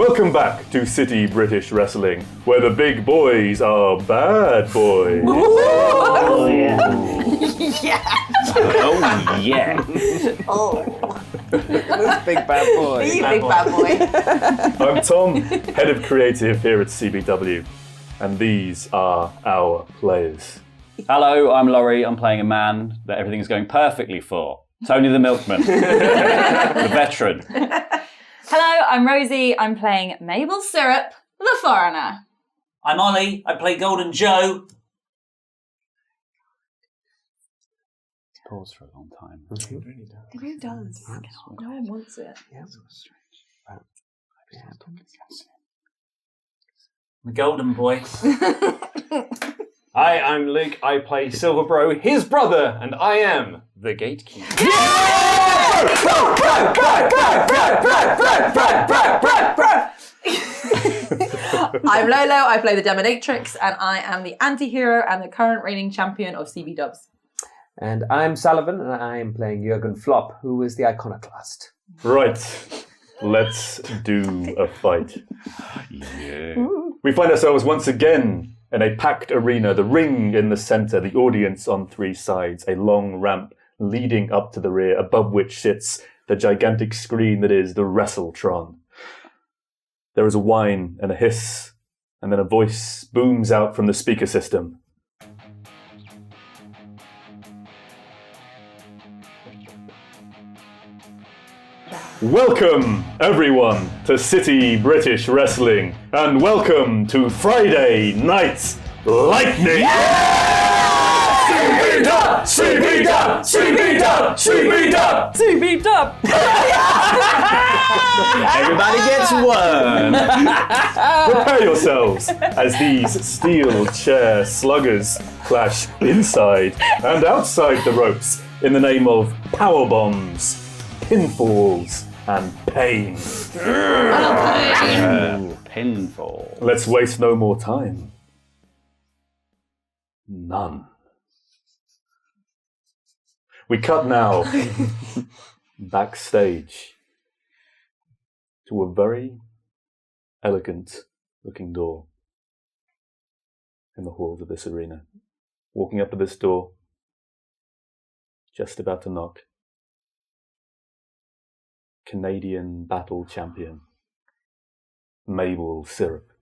Welcome back to City British Wrestling, where the big boys are bad boys. Oh, yeah. Yeah. Oh, yeah. Oh. This big bad boy. You big bad boy. I'm Tom, head of creative here at CBW, and these are our players. Hello, I'm Laurie. I'm playing a man that everything is going perfectly for. Tony the Milkman. The veteran. Hello, I'm Rosie. I'm playing Mable Syrup, the foreigner. I'm Ollie. I play Golden Joe. Pause for a long time. It really does. No one wants it. The Golden Boy. Hi, I'm Luke. I play Silverbro, his brother, and I am the Gatekeeper. I'm Lolo. I play the Denimatrix, and I am the anti-hero and the current reigning champion of CBW. And I'm Sullivan, and I am playing Jurgen Flop, who is the iconoclast. Right, let's do a fight. Yeah. We find ourselves once again in a packed arena, the ring in the center, the audience on three sides, a long ramp leading up to the rear, above which sits the gigantic screen that is the Wrestletron. There is a whine and a hiss, and then a voice booms out from the speaker system. Welcome, everyone, to City British Wrestling, and welcome to Friday Night Lightning! CB-Dub! CB-Dub! CB-Dub! CB-Dub! CB-Dub! Everybody gets one. Prepare yourselves as these steel chair sluggers clash inside and outside the ropes in the name of power bombs, pinfalls, and pain. Pinfall. Let's waste no more time. None. We cut now backstage to a very elegant looking door in the halls of this arena. Walking up to this door, just about to knock, Canadian battle champion, Mable Syrup.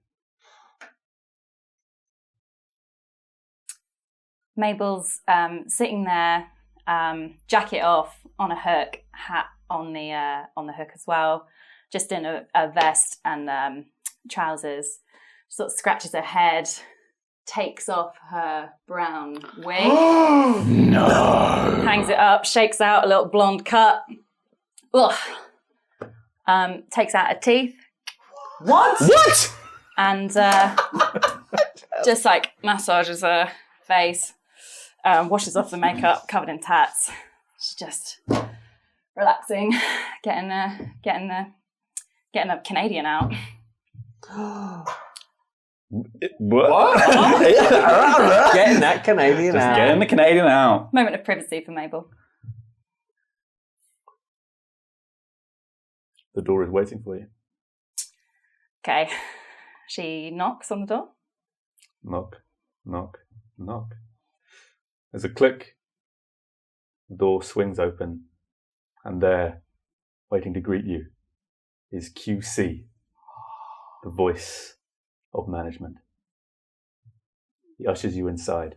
Mabel's sitting there, jacket off, on a hook, hat on the hook as well, just in a vest and trousers. Sort of scratches her head, takes off her brown wig, No. hangs it up, shakes out a little blonde cut. Ugh. Takes out her teeth. What? And just like massages her face, washes off the makeup, covered in tats. She's just relaxing, getting the Canadian out. What? Getting that Canadian Just out. getting the Canadian out. Moment of privacy for Mabel. The door is waiting for you. Okay, she knocks on the door. Knock, knock, knock. There's a click. The door swings open, and there, waiting to greet you, is QC, the voice of management. He ushers you inside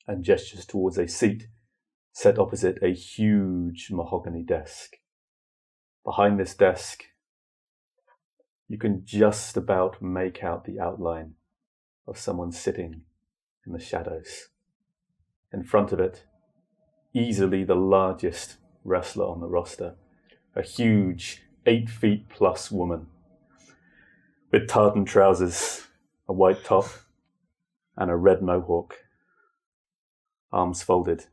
and gestures towards a seat set opposite a huge mahogany desk. Behind this desk, you can just about make out the outline of someone sitting in the shadows. In front of it, easily the largest wrestler on the roster, a huge 8 feet plus woman with tartan trousers, a white top, and a red mohawk, arms folded.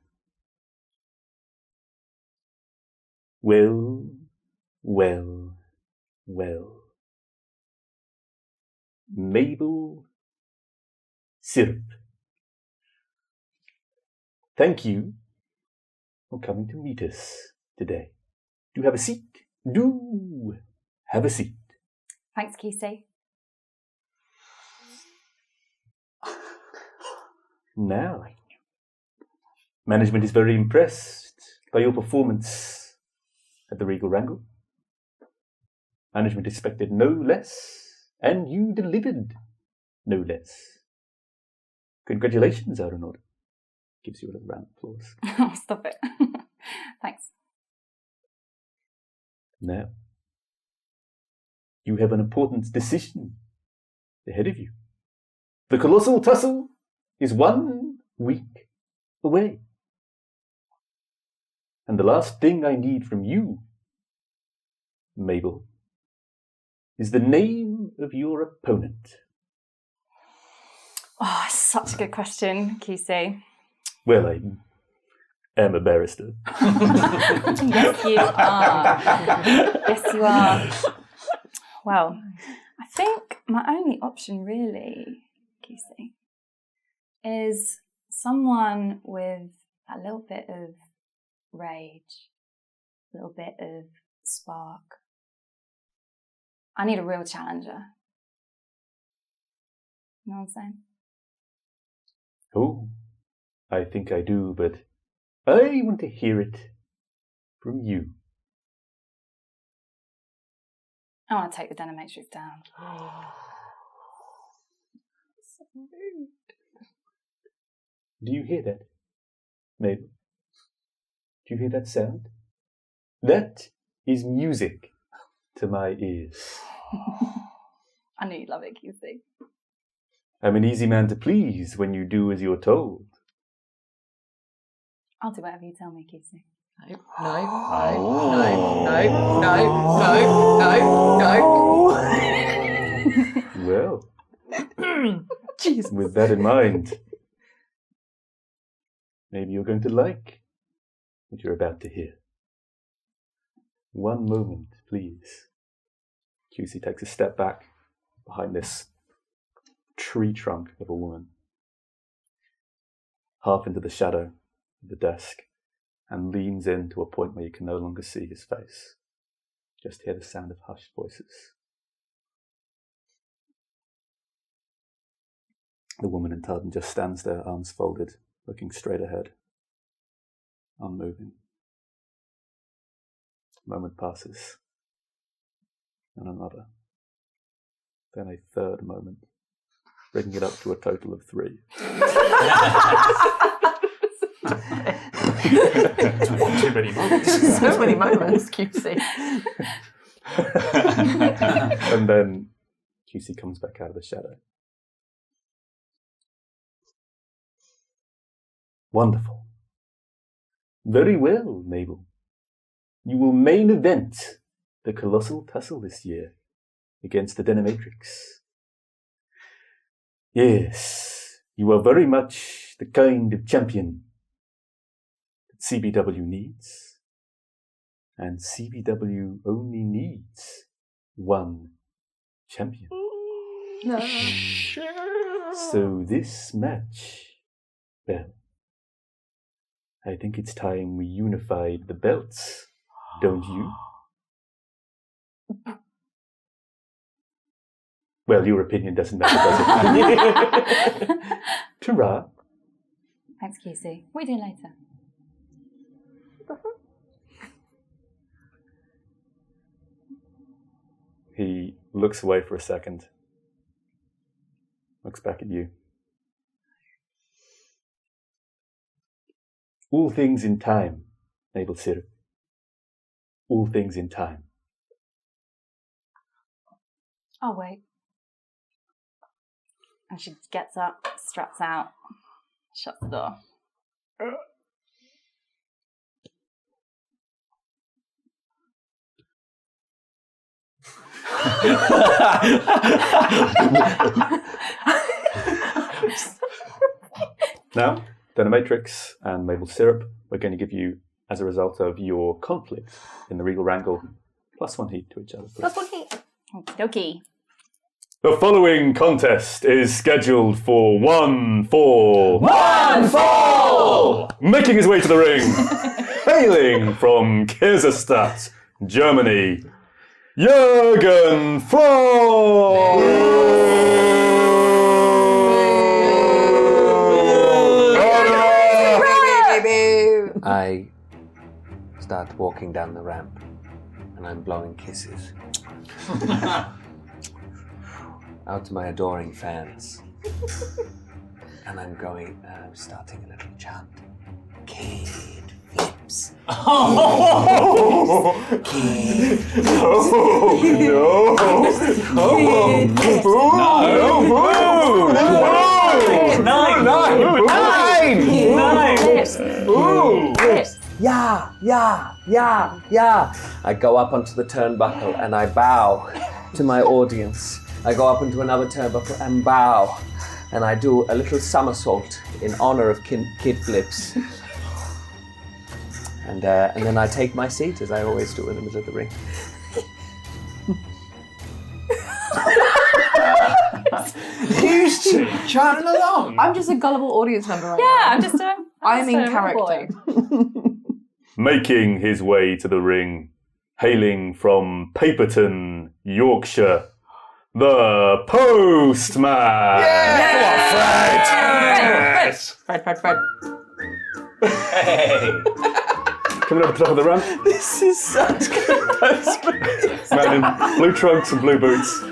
Well. Mable Syrup. Thank you for coming to meet us today. Do have a seat. Do have a seat. Thanks, QC. Now, management is very impressed by your performance at the Regal Wrangle. Management expected no less, and you delivered no less. Congratulations, Aeronaut. Gives you a little round of applause. Oh, stop it. Thanks. Now, you have an important decision ahead of you. The Colossal Tussle is 1 week away. And the last thing I need from you, Mable, is the name of your opponent. Oh, such a good question, QC. Well, I am a barrister. Yes, you are. Yes, you are. Well, I think my only option really, QC, is someone with a little bit of rage, a little bit of spark. I need a real challenger. You know what I'm saying? Oh, I think I do, but I want to hear it from you. I want to take the Denimatrix down. Do you hear that, Mabel? Do you hear that sound? That is music to my ears. I knew you'd love it, QC. I'm an easy man to please when you do as you're told. I'll do whatever you tell me, QC. No, no. Well, with that in mind, maybe you're going to like what you're about to hear. One moment, please. QC takes a step back behind this tree trunk of a woman, half into the shadow of the desk, and leans in to a point where you can no longer see his face. Just hear the sound of hushed voices. The woman in tartan just stands there, arms folded, looking straight ahead, unmoving. A moment passes, and another, then a third moment, bringing it up to a total of 3. It's one too many moments. So many moments, QC. And then QC comes back out of the shadow. Wonderful. Very well, Mabel. You will main event the Colossal Tussle this year against the Denimatrix. Yes, you are very much the kind of champion that CBW needs. And CBW only needs one champion. No. So this match, well, I think it's time we unified the belts, don't you? Well, your opinion doesn't matter, does it? Ta-ra. Thanks, QC. We do later. He looks away for a second, looks back at you. All things in time, Mable Syrup. All things in time. I'll wait. And she gets up, struts out, shuts the door. Now, Denimatrix and Mable Syrup, we're going to give you, as a result of your conflict in the Regal Wrangle, +1 heat to each other. Please. +1 heat. Okie. The following contest is scheduled for 1-4. 1-4! Making his way to the ring, hailing from Kaiserstadt, Germany, Jurgen Flop! I start walking down the ramp and I'm blowing kisses out to my adoring fans. And I'm starting a little chant. Kid flips. Kid Yeah. I go up onto the turnbuckle and I bow to my audience. I go up into another turnbuckle and bow. And I do a little somersault in honor of Kid Flips. And then I take my seat, as I always do in the middle of the ring. Used to chanting along. I'm just a gullible audience member right now. Yeah, I'm in a character. Making his way to the ring, hailing from Paperton, Yorkshire, the Postman! Fred. Hey. Coming up the top of the ramp, This is such good postman. man in blue trunks and blue boots.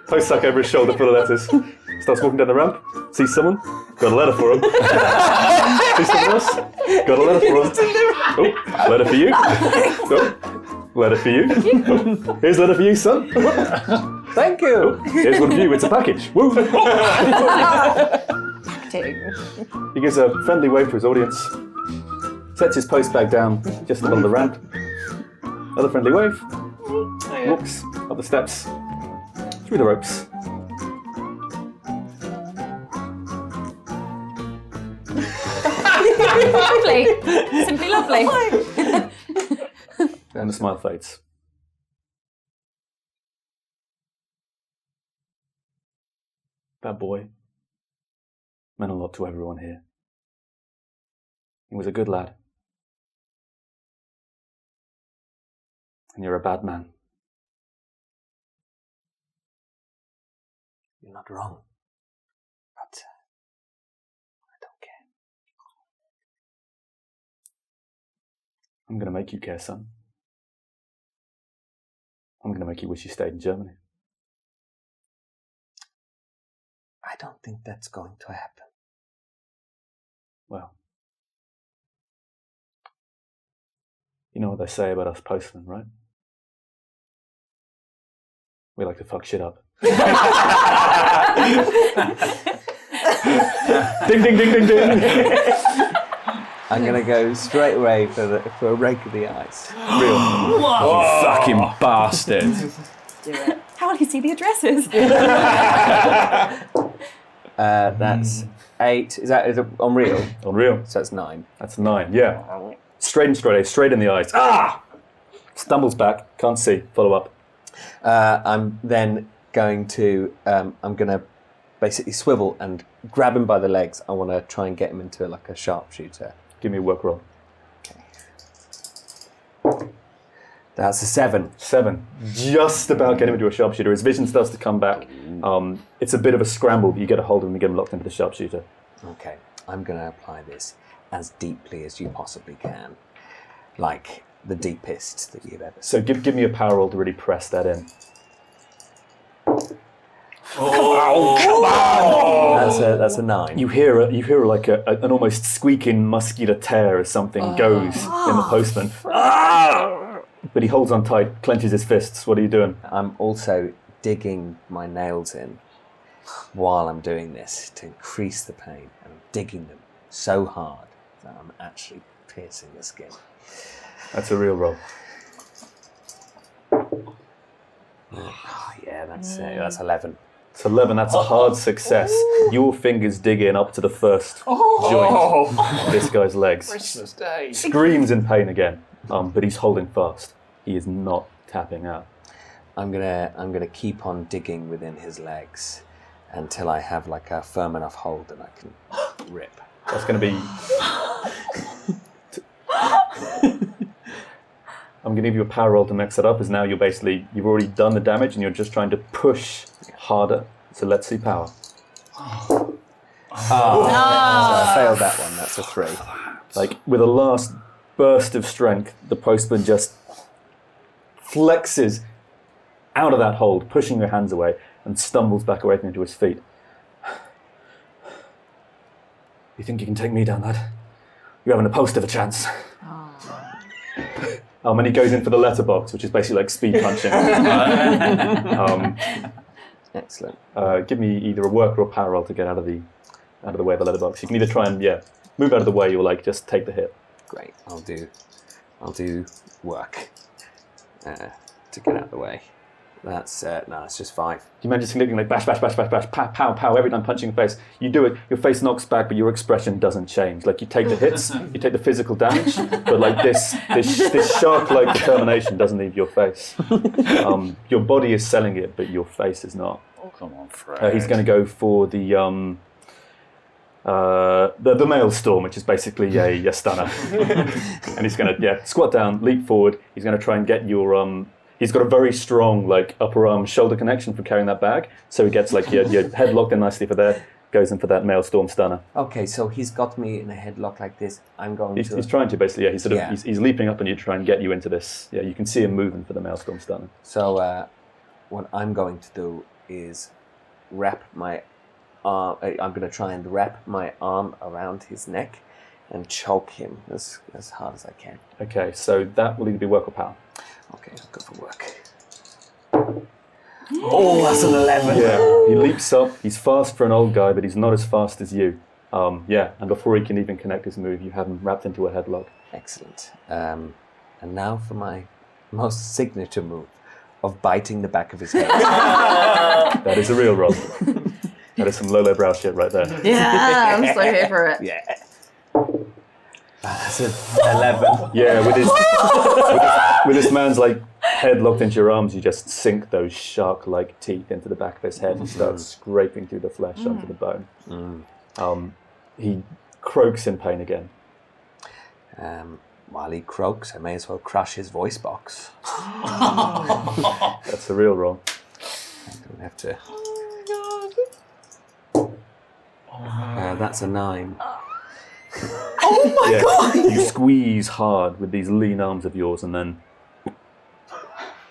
Post sack over his shoulder full of letters. Starts walking down the ramp, sees someone, got a letter for him. Sees someone else, got a letter for him. Oh, letter for you. Oh, letter for you. Oh, here's a letter for you, son. Thank you. Here's one for you, it's a package. Woo! He gives a friendly wave to his audience, sets his post bag down just in the middle of the ramp. Another friendly wave. Walks up the steps, through the ropes. Lovely. Simply lovely. And the smile fades. That boy meant a lot to everyone here. He was a good lad. And you're a bad man. You're not wrong. But I don't care. I'm going to make you care, son. I'm going to make you wish you stayed in Germany. I don't think that's going to happen. Well, you know what they say about us postmen, right? We like to fuck shit up. Ding, ding, ding, ding, ding. I'm going to go straight away for a rake of the eyes. Real. You fucking bastard. How will you see the addresses? That's 8. Is it on real? Unreal. So that's 9. That's 9, yeah. Straight and straight, straight in the eyes. Ah! Stumbles back, can't see, follow up. I'm then going to basically swivel and grab him by the legs. I want to try and get him into like a sharpshooter. Give me a work roll. That's a 7. 7. Just about get him into a sharpshooter. His vision starts to come back. It's a bit of a scramble, but you get a hold of him and get him locked into the sharpshooter. Okay, I'm going to apply this as deeply as you possibly can. Like the deepest that you've ever seen. So give me a power roll to really press that in. That's a 9. You hear like an almost squeaking muscular tear as something goes in the postman. But he holds on tight, clenches his fists. What are you doing? I'm also digging my nails in while I'm doing this to increase the pain. And I'm digging them so hard that I'm actually piercing the skin. That's a real roll. Oh, yeah, that's 11. It's 11. That's a hard success. Your fingers dig in up to the first joint of this guy's legs. Christmas Day. Screams in pain again, but he's holding fast. He is not tapping out. I'm gonna keep on digging within his legs until I have like a firm enough hold that I can rip. That's going to be I'm going to give you a power roll to mix it up, as now you've already done the damage and you're just trying to push harder. So let's see power. So I failed that one. That's a 3. Like, with a last burst of strength, the postman just flexes out of that hold, pushing your hands away, and stumbles back away into his feet. You think you can take me down, lad? You're having a post of a chance. And he goes in for the letterbox, which is basically like speed punching. Excellent. Give me either a work or a power roll to get out of the way of the letterbox. You can either try and move out of the way, or like just take the hit. Great. I'll do work to get out of the way. That's it's just 5. Do you imagine significantly like bash, bash, bash, bash, bash, pow, pow, pow, every time punching your face? You do it, your face knocks back, but your expression doesn't change. Like, you take the hits, you take the physical damage, but like this shark-like determination doesn't leave your face. Your body is selling it, but your face is not. Oh, come on, Fred. He's going to go for the Maelstrom, which is basically a stunner. And he's going to squat down, leap forward. He's going to try and get your he's got a very strong like upper arm shoulder connection from carrying that bag, so he gets like your head locked in nicely for there. Goes in for that Maelstrom stunner. Okay, so he's got me in a headlock like this. I'm going to. He's trying to basically. He's leaping up on you to try and get you into this. Yeah, you can see him moving for the Maelstrom stunner. So what I'm going to do is wrap my arm. I'm going to try and wrap my arm around his neck and choke him as hard as I can. Okay, so that will either be work or power. Okay, I'll go for work. Oh, that's an 11. Yeah, he leaps up. He's fast for an old guy, but he's not as fast as you. And before he can even connect his move, you have him wrapped into a headlock. Excellent. And now for my most signature move of biting the back of his head. That is a real roll. That is some low brow shit right there. Yeah, I'm so here for it. Yeah. That's an 11. Yeah, with this man's like head locked into your arms, you just sink those shark-like teeth into the back of his head and start scraping through the flesh onto the bone. He croaks in pain again. While he croaks, I may as well crush his voice box. That's a real roll. I don't have to. That's a 9. Oh my god! You squeeze hard with these lean arms of yours, and then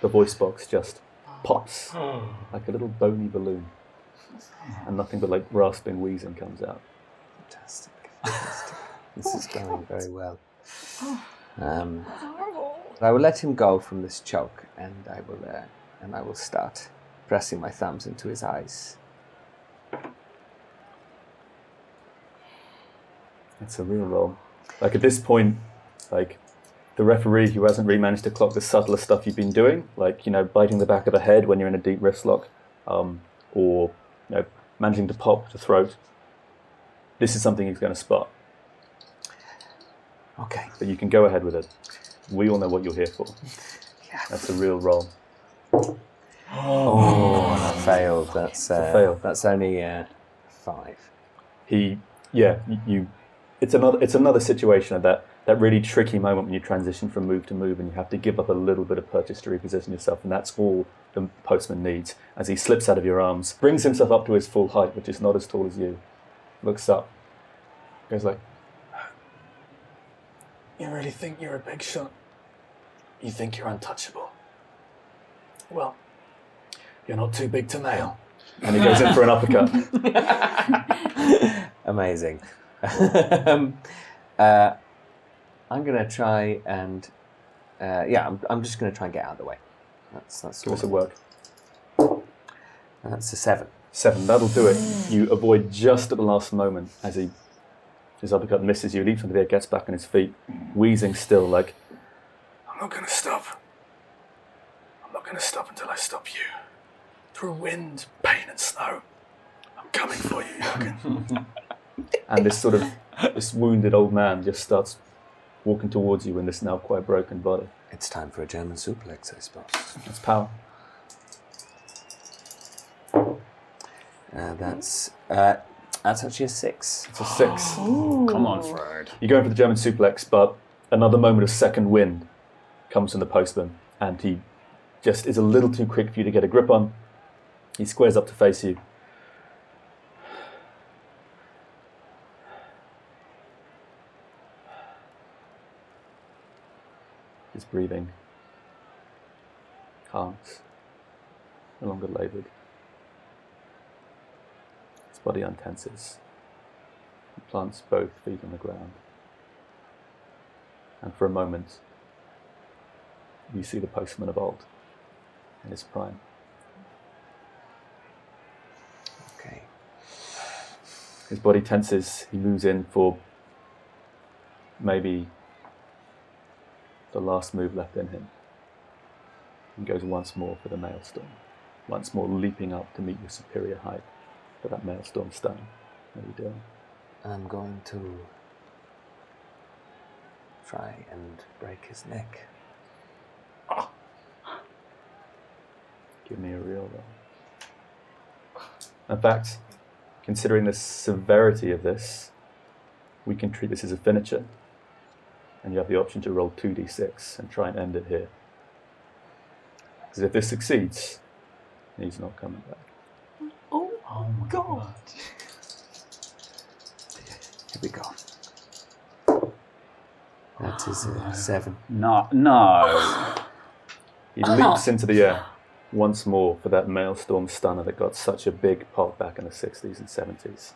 the voice box just pops like a little bony balloon, and nothing but like rasping wheezing comes out. Fantastic. This is going very well. I will let him go from this choke, and I will start pressing my thumbs into his eyes. It's a real roll. Like at this point, like the referee who hasn't really managed to clock the subtler stuff you've been doing, like, you know, biting the back of the head when you're in a deep wrist lock, or, you know, managing to pop the throat. This is something he's going to spot. Okay. But you can go ahead with it. We all know what you're here for. Yeah. That's a real roll. Oh, I failed. That's a fail. That's only 5. It's another situation of that really tricky moment when you transition from move to move and you have to give up a little bit of purchase to reposition yourself, and that's all the postman needs. As he slips out of your arms, brings himself up to his full height, which is not as tall as you, looks up, goes like, "You really think you're a big shot? You think you're untouchable? Well, you're not too big to nail." And he goes in for an uppercut. Amazing. I'm going to try and... I'm just going to try and get out of the way. That's Give us a work. That's a 7. 7, that'll do it. You avoid just at the last moment as his uppercut misses you, leaps into the air, gets back on his feet, wheezing still like, "I'm not going to stop. I'm not going to stop until I stop you. Through wind, pain and snow. I'm coming for you, Jurgen." And this wounded old man just starts walking towards you in this now quite broken body. It's time for a German suplex, I suppose. That's power. That's actually a 6. It's a 6. Come on, Fred. You're going for the German suplex, but another moment of second wind comes from the postman, and he just is a little too quick for you to get a grip on. He squares up to face you. His breathing calms, no longer laboured. His body untenses. He plants both feet on the ground. And for a moment, you see the postman of old in his prime. Okay. His body tenses. He moves in for maybe the last move left in him. And goes once more for the maelstrom. Once more leaping up to meet your superior height for that maelstrom stun. What are you doing? I'm going to try and break his neck. Give me a real roll. In fact, considering the severity of this, we can treat this as a finisher. And you have the option to roll 2d6 and try and end it here. Because if this succeeds, he's not coming back. Oh my god. Here we go. That is a 7. No. He leaps into the air once more for that maelstrom stunner that got such a big pop back in the 60s and 70s.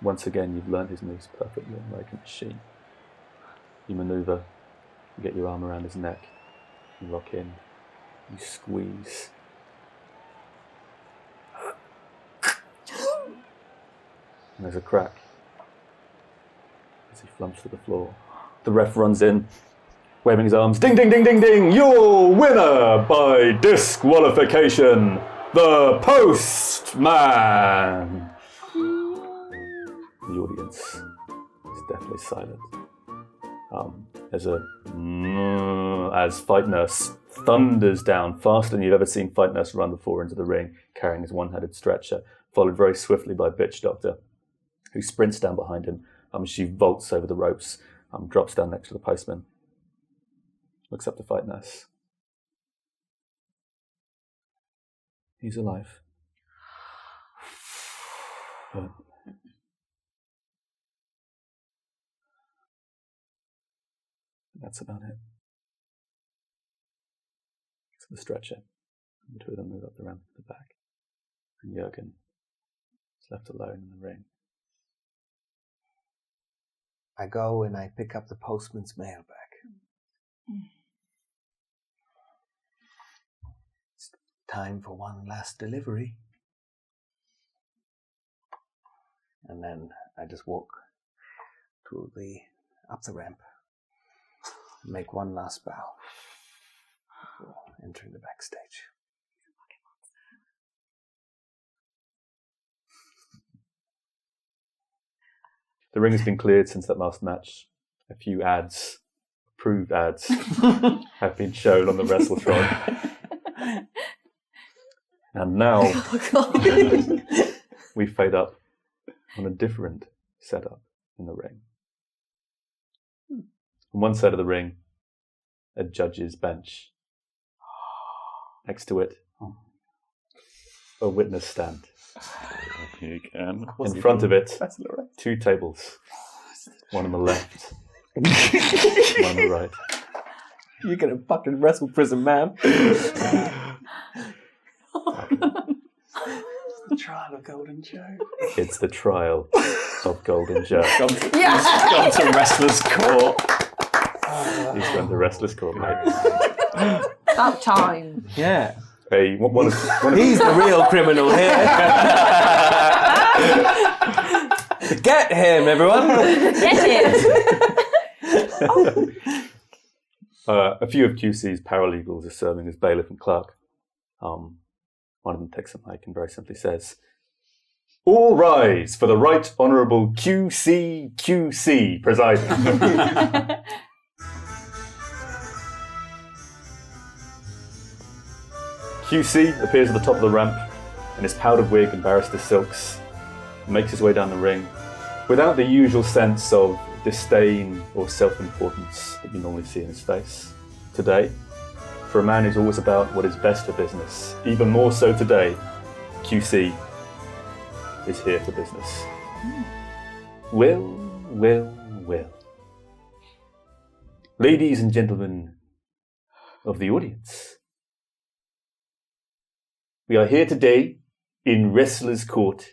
Once again, you've learned his moves perfectly like a machine. You maneuver, you get your arm around his neck, you lock in, you squeeze. And there's a crack as he flumps to the floor. The ref runs in, waving his arms. Ding, ding, ding, ding, ding! Your winner by disqualification, the Postman! The audience is deathly silent. There's a as Fight Nurse thunders down faster than you've ever seen Fight Nurse run before into the ring, carrying his one-handed stretcher, followed very swiftly by Bitch Doctor, who sprints down behind him. She vaults over the ropes, drops down next to the postman, looks up to Fight Nurse. He's alive. But that's about it. So the stretcher, and the two of them move up the ramp to the back, and Jurgen is left alone in the ring. I go and I pick up the postman's mail bag. It's time for one last delivery. And then I just walk up the ramp, make one last bow before entering the backstage. The ring has been cleared since that last match. A few ads, approved ads, have been shown on the WrestleTron. And now we fade up on a different setup in the ring. On one side of the ring, a judge's bench. Next to it, a witness stand. You can. In front of it, 2 tables. One on the left, one on the right. You're gonna fucking wrestle prison, man. The trial of Golden Joe. It's the trial of Golden Joe. Gone to wrestler's court. He's gone to wrestler's court, mate. About time. Yeah. Hey, one of He's the real criminal here. Get him, everyone. Get him. a few of QC's paralegals are serving as bailiff and clerk. One of them takes a mic and very simply says, "All rise for the Right Honourable QC presiding." QC appears at the top of the ramp in his powdered wig and barrister silks, makes his way down the ring without the usual sense of disdain or self-importance that you normally see in his face. today. For a man who's always about what is best for business. Even more so today, QC is here for business. Well. Ladies and gentlemen of the audience, we are here today in Wrestler's Court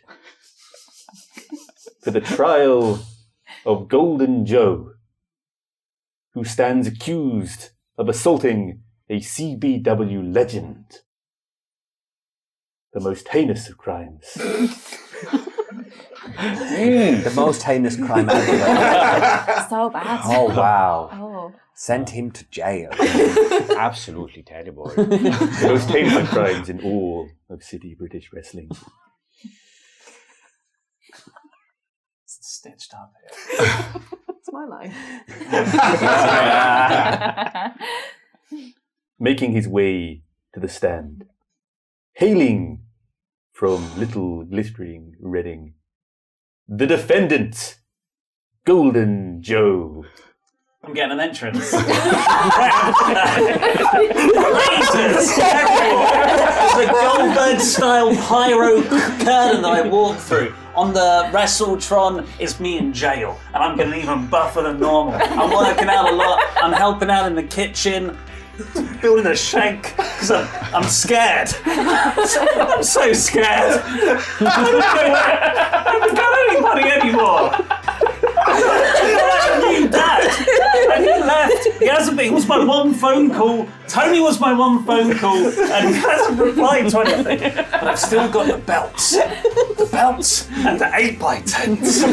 for the trial of Golden Joe, who stands accused of assaulting a CBW legend. The most heinous of crimes. The most heinous crime ever. So bad. Oh, wow. Oh. Send him to jail. Absolutely terrible. The most heinous of crimes in all of City British Wrestling. Stitched up here. It's my line. Making his way to the stand, hailing from Little Glittering Reading, the defendant, Golden Joe. I'm getting an entrance. Lasers everywhere. There's a Goldberg-style pyro curtain that I walk through. On the Wrestletron, it's me in jail, and I'm getting even buffer than normal. I'm working out a lot. I'm helping out in the kitchen, building a shank because I'm scared. I'm so scared. I don't got anybody anymore. I'm new dad, and he left. He hasn't been. It was my one phone call. Tony was my one phone call, and he hasn't replied to anything. But I've still got the belts, and the 8x10s.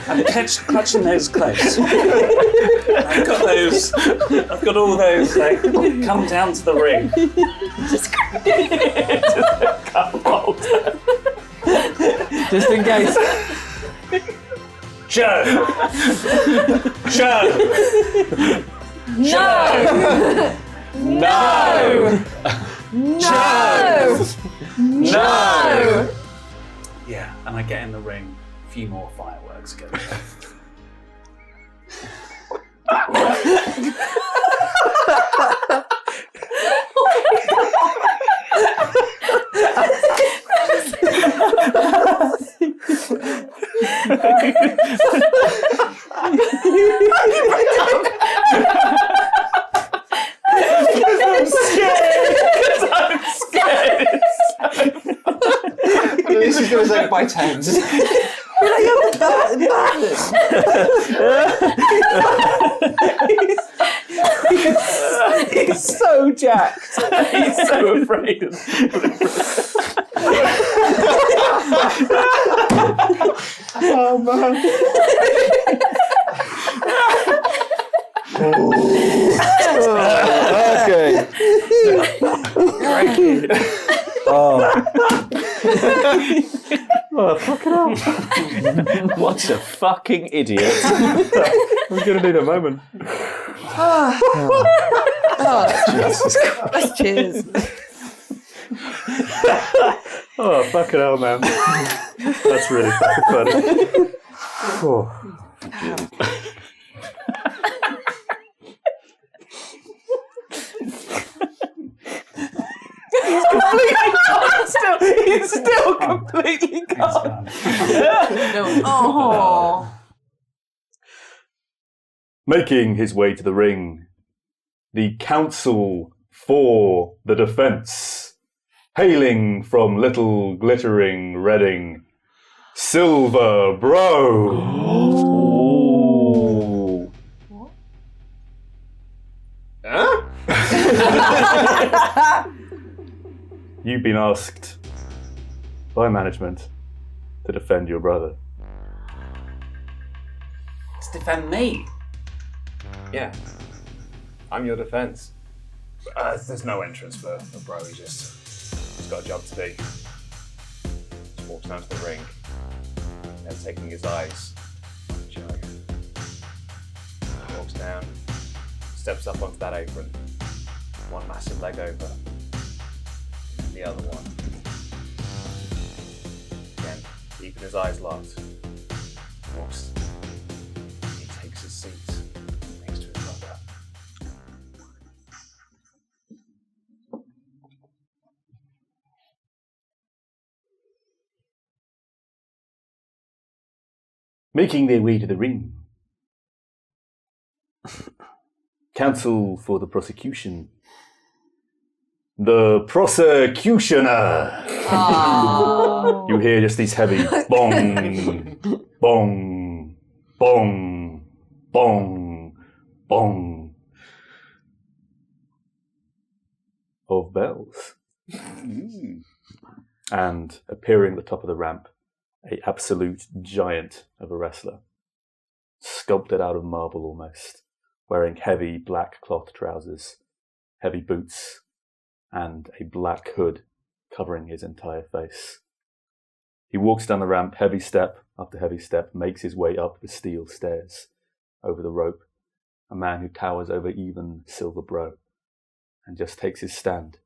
I'm clutching those close. I've got all those. Like, come down to the ring. Just come hold. Just in case. Joe! No! Yeah, and I get in the ring. A few more fireworks go. I'm scared. At least he goes 8x10s. He's so jacked. He's so afraid of Oh man. Okay. Oh. Oh, fucking hell. what a fucking idiot. We're gonna need a moment. Jesus Christ. Cheers. Oh, fucking hell, man. That's really fucking funny. Oh. He's still completely gone. Oh. Making his way to the ring, the counsel for the defense, hailing from Little Glittering Reading, Silver Bro. Ooh. Huh? You've been asked by management to defend your brother. To defend me. Yeah. I'm your defense. There's no entrance for bro. He's got a job to do. Just walks down to the ring and taking his eyes on Joe. Walks down, steps up onto that apron. One massive leg over. The other one. Again, keeping his eyes locked. Walks. He takes his seat next to his brother. Making their way to the ring. Counsel for the prosecution. The prosecutioner. Oh. You hear just these heavy bong, bong, bong, bong, bong of bells. And appearing at the top of the ramp, a absolute giant of a wrestler, sculpted out of marble almost, wearing heavy black cloth trousers, heavy boots, and a black hood covering his entire face. He walks down the ramp, heavy step after heavy step, makes his way up the steel stairs, over the rope, a man who towers over even Silver Bro, and just takes his stand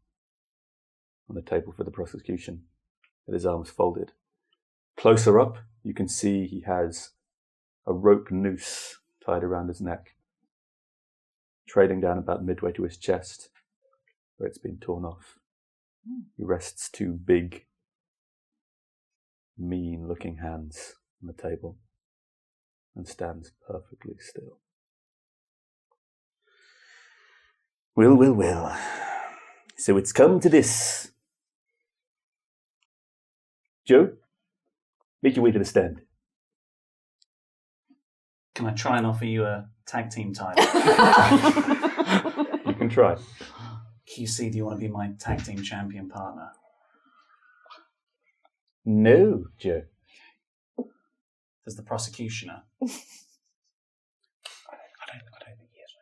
on the table for the prosecution, with his arms folded. Closer up, you can see he has a rope noose tied around his neck, trailing down about midway to his chest, where it's been torn off. He rests two big, mean-looking hands on the table and stands perfectly still. Well. So it's come to this. Joe, make your way to the stand. Can I try and offer you a tag team title? You can try. QC, do you want to be my tag team champion partner? No, Joe. There's the prosecutioner. I don't think he is,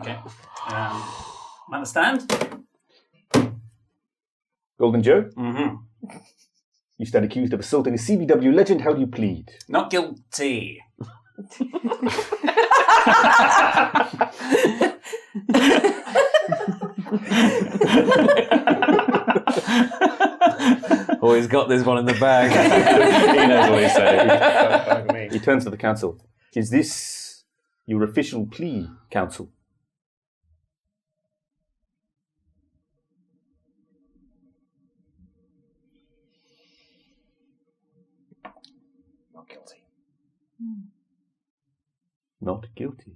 right? No. Okay. Understand? Golden Joe, Mm-hmm. you stand accused of assaulting a CBW legend. How do you plead? Not guilty. Always got this one in the bag. He knows what he's saying. He turns to the counsel. Is this your official plea, counsel? Not guilty. Not guilty.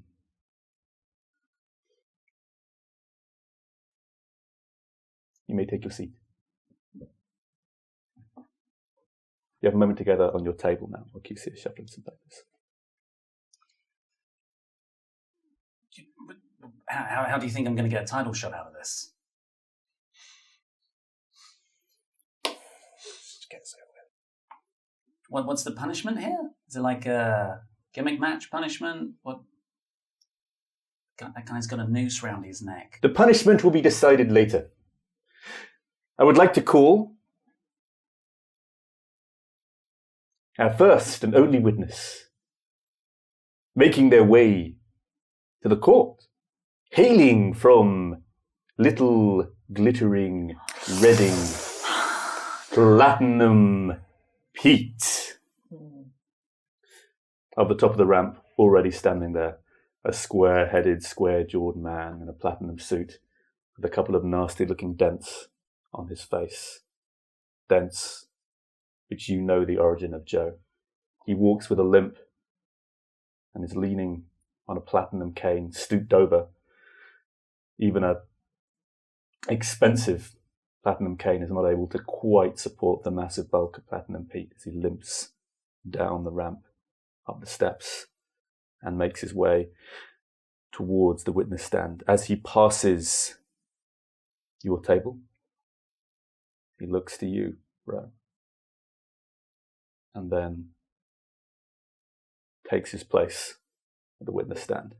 You may take your seat. You have a moment together on your table now, while QC is shuffling some papers. How do you think I'm going to get a title shot out of this? Just get this over with. What's the punishment here? Is it like a gimmick match punishment? What? That guy's got a noose round his neck. The punishment will be decided later. I would like to call our first and only witness, making their way to the court, hailing from little glittering Reading, Platinum Pete. Up the top of the ramp, already standing there, a square-headed, square-jawed man in a platinum suit with a couple of nasty-looking dents on his face. Dents which you know the origin of Joe. He walks with a limp and is leaning on a platinum cane, stooped over. Even a expensive platinum cane is not able to quite support the massive bulk of Platinum Pete as he limps down the ramp, up the steps, and makes his way towards the witness stand. As he passes your table, he looks to you, bro, and then takes his place at the witness stand.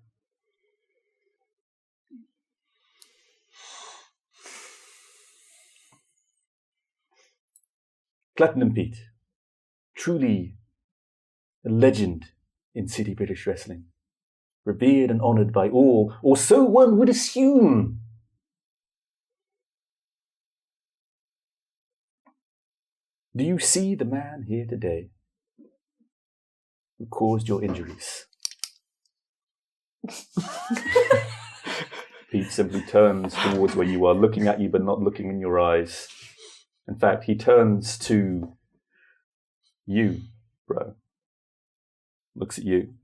Platinum Pete, truly a legend in City British wrestling, revered and honoured by all, or so one would assume. Do you see the man here today who caused your injuries? Pete simply turns towards where you are, looking at you but not looking in your eyes, In fact, he turns to you, bro. Looks at you.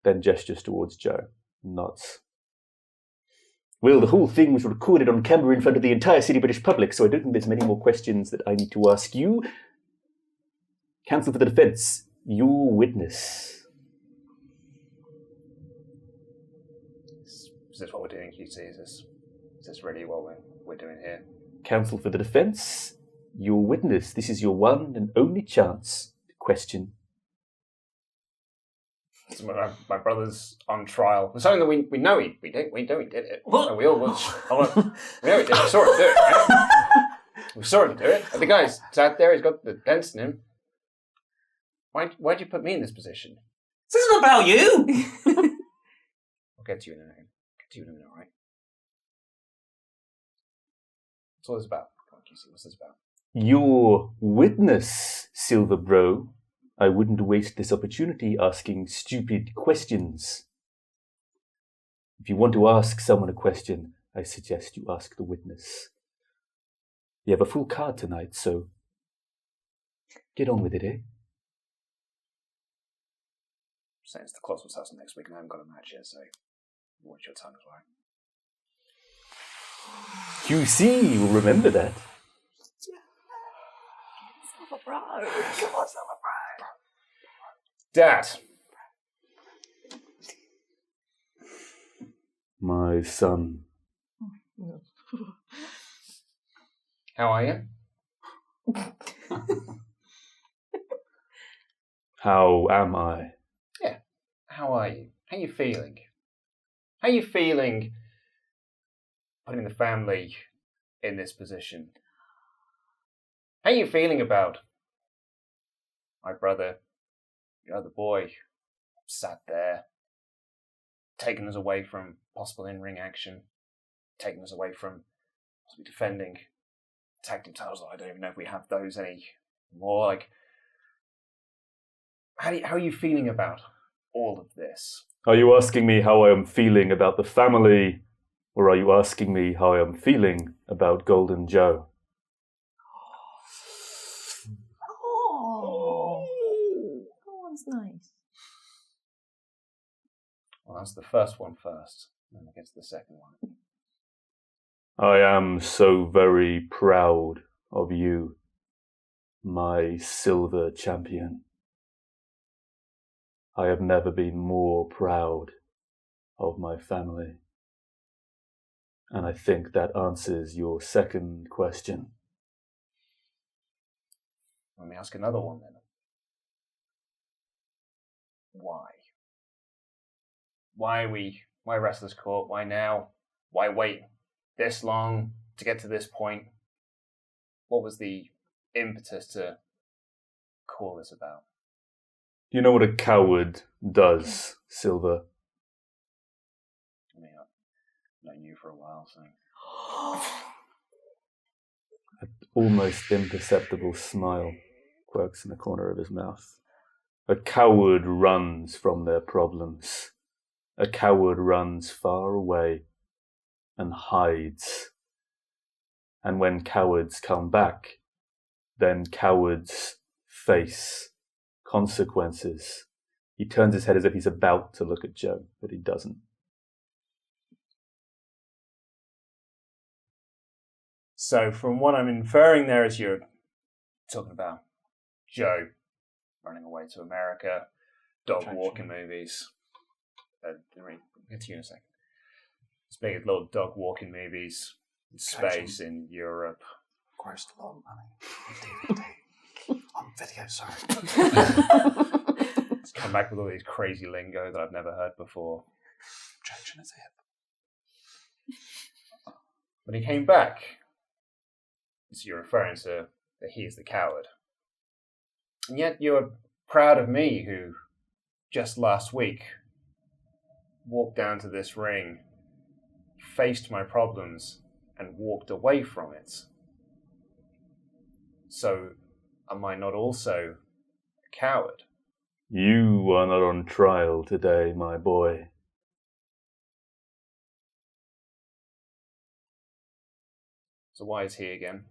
Then gestures towards Joe. Nods. Well, the whole thing was recorded on camera in front of the entire city British public, so I don't think there's many more questions that I need to ask you. Counsel for the defense, your witness. Is this what we're doing, QC? Is this really what we're doing here? Counsel for the defense, your witness. This is your one and only chance to question. So my brother's on trial. It's something that we know he did it. What? We all we know he did it. We saw him do it, right? We saw him do it. And the guy's sat there, he's got the dents in him. Why'd you put me in this position? This isn't about you. I'll get to you in a minute. All right? What's all this about? Come on, QC, what's this about? Your witness, Silver Bro. I wouldn't waste this opportunity asking stupid questions. If you want to ask someone a question, I suggest you ask the witness. You have a full card tonight, so get on with it, eh? Saying it's the Colossal Tussle next week and I haven't got a match yet, so watch your tongue as well. QC will remember that. Dad! My son. How are you? How am I? Yeah. How are you? How are you feeling? How are you feeling putting the family in this position? How are you feeling about my brother, your other boy, sat there, taking us away from possible in-ring action, taking us away from possibly defending tag team titles? I don't even know if we have those anymore. Like, how are you feeling about all of this? Are you asking me how I am feeling about the family, or are you asking me how I am feeling about Golden Joe? Oh, that one's nice. Well, that's the first one first, then we'll get to the second one. I am so very proud of you, my silver champion. I have never been more proud of my family. And I think that answers your second question. Let me ask another one then. Why? Why Wrestlers Court? Why now? Why wait this long to get to this point? What was the impetus to call this about? Do you know what a coward does, Silver? I mean, I've known you for a while, so... An almost imperceptible smile quirks in the corner of his mouth. A coward runs from their problems. A coward runs far away and hides. And when cowards come back, then cowards face consequences. He turns his head as if he's about to look at Joe, but he doesn't. So from what I'm inferring there is you're talking about Joe running away to America, dog walking movies. I'll get to you in a second. Speaking of little dog walking movies, in space, in Europe. Gross a lot of money. DVD. On video, sorry. He's come back with all these crazy lingo that I've never heard before. Changing his hip. When he came back, so you're referring to that he is the coward. And yet you're proud of me who just last week walked down to this ring, faced my problems, and walked away from it. So, am I not also a coward? You are not on trial today, my boy. So why is he again?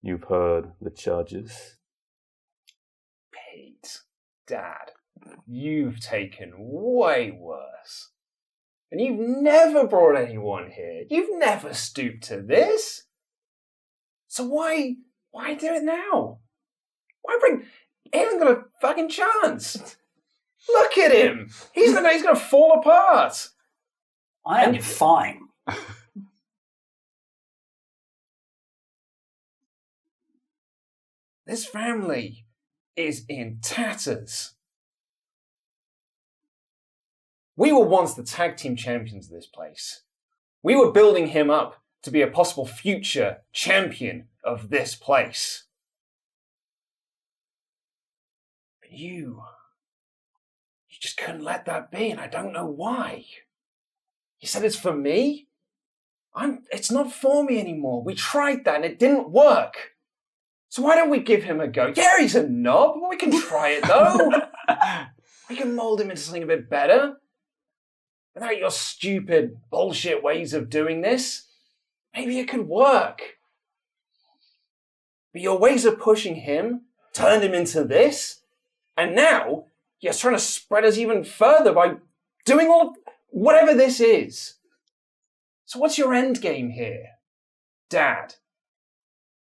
You've heard the charges. Pete, Dad, you've taken way worse. And you've never brought anyone here. You've never stooped to this. So why do it now? Why bring... He hasn't got a fucking chance. Look at him. He's gonna fall apart. I am fine. This family is in tatters. We were once the tag team champions of this place. We were building him up to be a possible future champion of this place. But you just couldn't let that be, and I don't know why. You said it's for me? It's not for me anymore. We tried that and it didn't work. So why don't we give him a go? Yeah, he's a knob. We can try it though. We can mold him into something a bit better. Without your stupid bullshit ways of doing this, maybe it could work. But your ways of pushing him turned him into this, and now you're trying to spread us even further by doing whatever this is. So what's your end game here, Dad?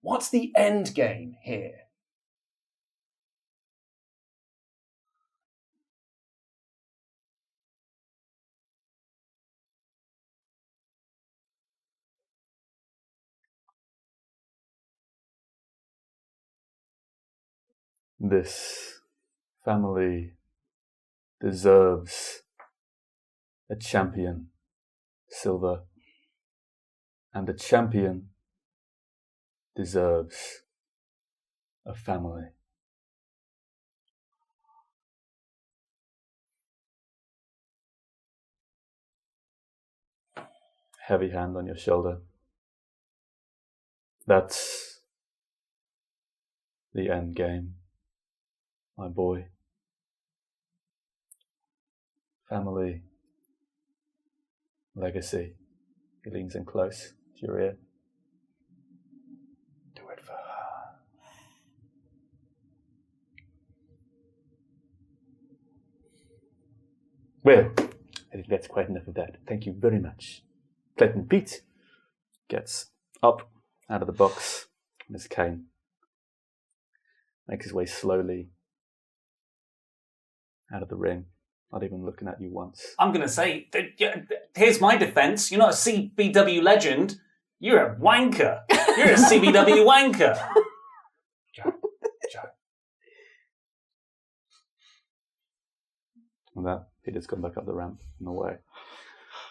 What's the end game here? This family deserves a champion, Silver. And a champion deserves a family. Heavy hand on your shoulder. That's the end game, my boy. Family, legacy. He leans in close to your ear. Do it for her. Well, I think that's quite enough of that. Thank you very much. Clayton Pete gets up out of the box on his cane, makes his way slowly out of the ring, not even looking at you once. I'm going to say, here's my defense. You're not a CBW legend. You're a wanker. You're a CBW wanker. Joe. And that, Peter's come back up the ramp and away.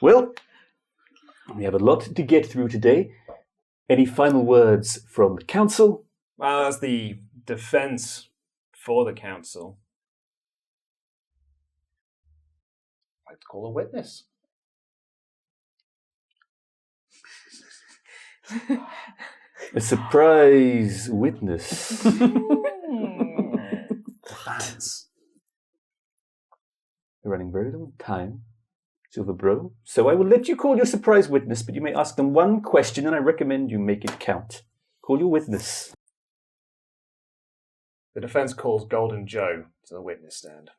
Well, we have a lot to get through today. Any final words from the council? Well, that's the defense for the council. I'd like to call a witness. A surprise witness. Fans. We're running very low on time, Silver Bro. So I will let you call your surprise witness, but you may ask them one question, and I recommend you make it count. Call your witness. The defense calls Golden Joe to the witness stand.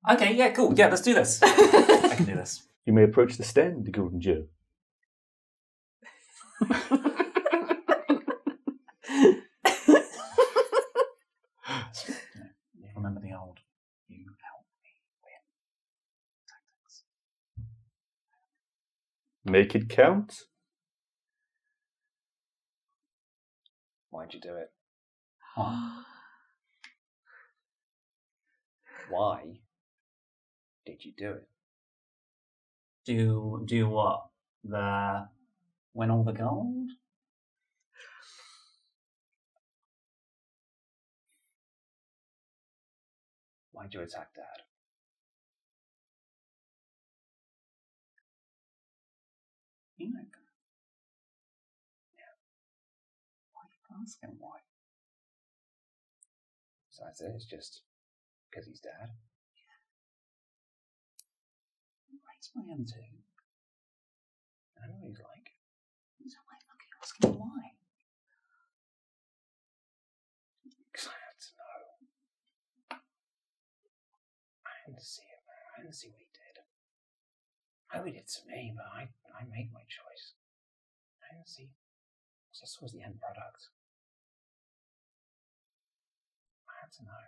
Okay, yeah, cool. Yeah, let's do this. I can do this. You may approach the stand, Golden Joe. Remember the old, you help me win tactics. Make it count. Why'd you do it? What? Why did you do it? Do what? Win all the gold? Why'd you attack Dad? You know. Yeah. Why are you asking why? Besides it, it's just because he's Dad. Yes, I am too. I know what he's like. So why fucking asking me why? Because I had to know. I had to see it, man. I had to see what he did. I know he did to me, but I made my choice. I had to see. This was the end product. I had to know.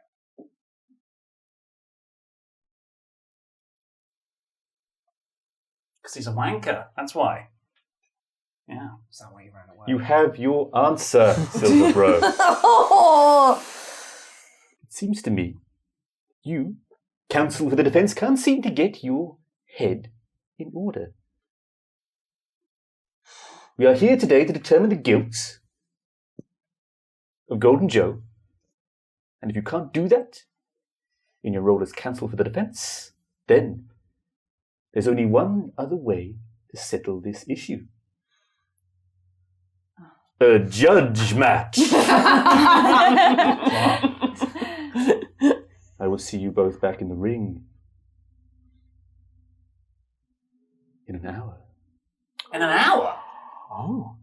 Because he's a wanker, that's why. Yeah. Is that why you ran away? You have your answer, Silver Bro. It seems to me you, counsel for the defense, can't seem to get your head in order. We are here today to determine the guilt of Golden Joe. And if you can't do that in your role as counsel for the defense, then there's only one other way to settle this issue. A judge match. I will see you both back in the ring in an hour. In an hour? Oh.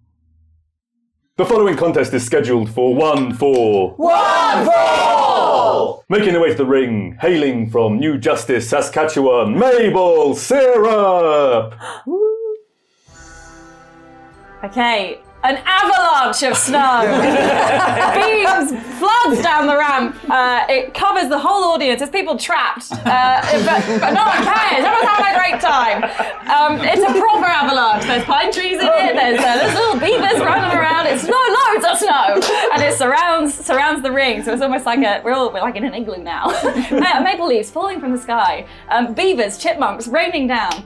The following contest is scheduled for 1-4. 1-4! Making their way to the ring, hailing from New Justice, Saskatchewan, Mable Syrup! Okay, an avalanche of snow beams, floods down the ramp. It covers the whole audience. There's people trapped, but no one cares. Everyone's having a great time. It's a proper avalanche. There's pine trees in it. There's little beavers running around. It's loads of snow, and it surrounds the ring. So it's almost like we're like in an igloo now. Maple leaves falling from the sky. Beavers, chipmunks raining down.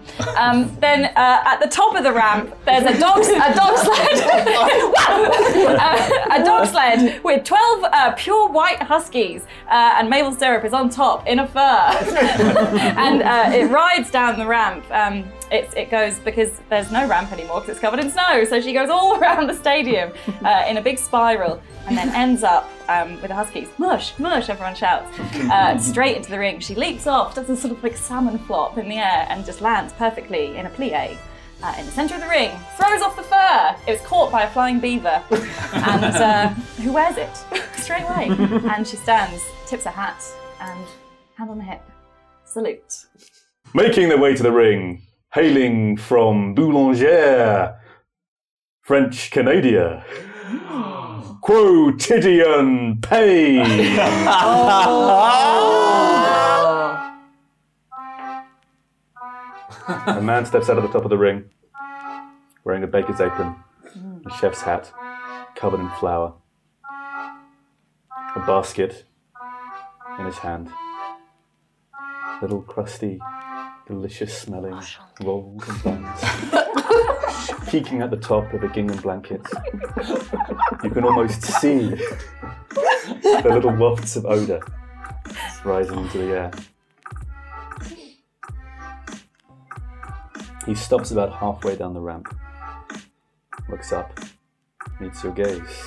Then at the top of the ramp, there's a dog sled. A dog sled with 12 pure white huskies, and Mable Syrup is on top in a fur, and it rides down the ramp. It goes, because there's no ramp anymore because it's covered in snow, so she goes all around the stadium in a big spiral, and then ends up with the huskies. Mush, mush, everyone shouts, straight into the ring. She leaps off, does a sort of like salmon flop in the air, and just lands perfectly in a plie. In the centre of the ring, throws off the fur. It was caught by a flying beaver, and who wears it straight away. And she stands, tips her hat, and hand on the hip, salute. Making their way to the ring, hailing from Boulanger, French Canada, Quotidian Pain. A man steps out of the top of the ring, wearing a baker's apron, a chef's hat, covered in flour, a basket in his hand, little crusty, delicious-smelling rolls and buns, peeking at the top of a gingham blanket. You can almost see the little wafts of odour rising into the air. He stops about halfway down the ramp, looks up, meets your gaze.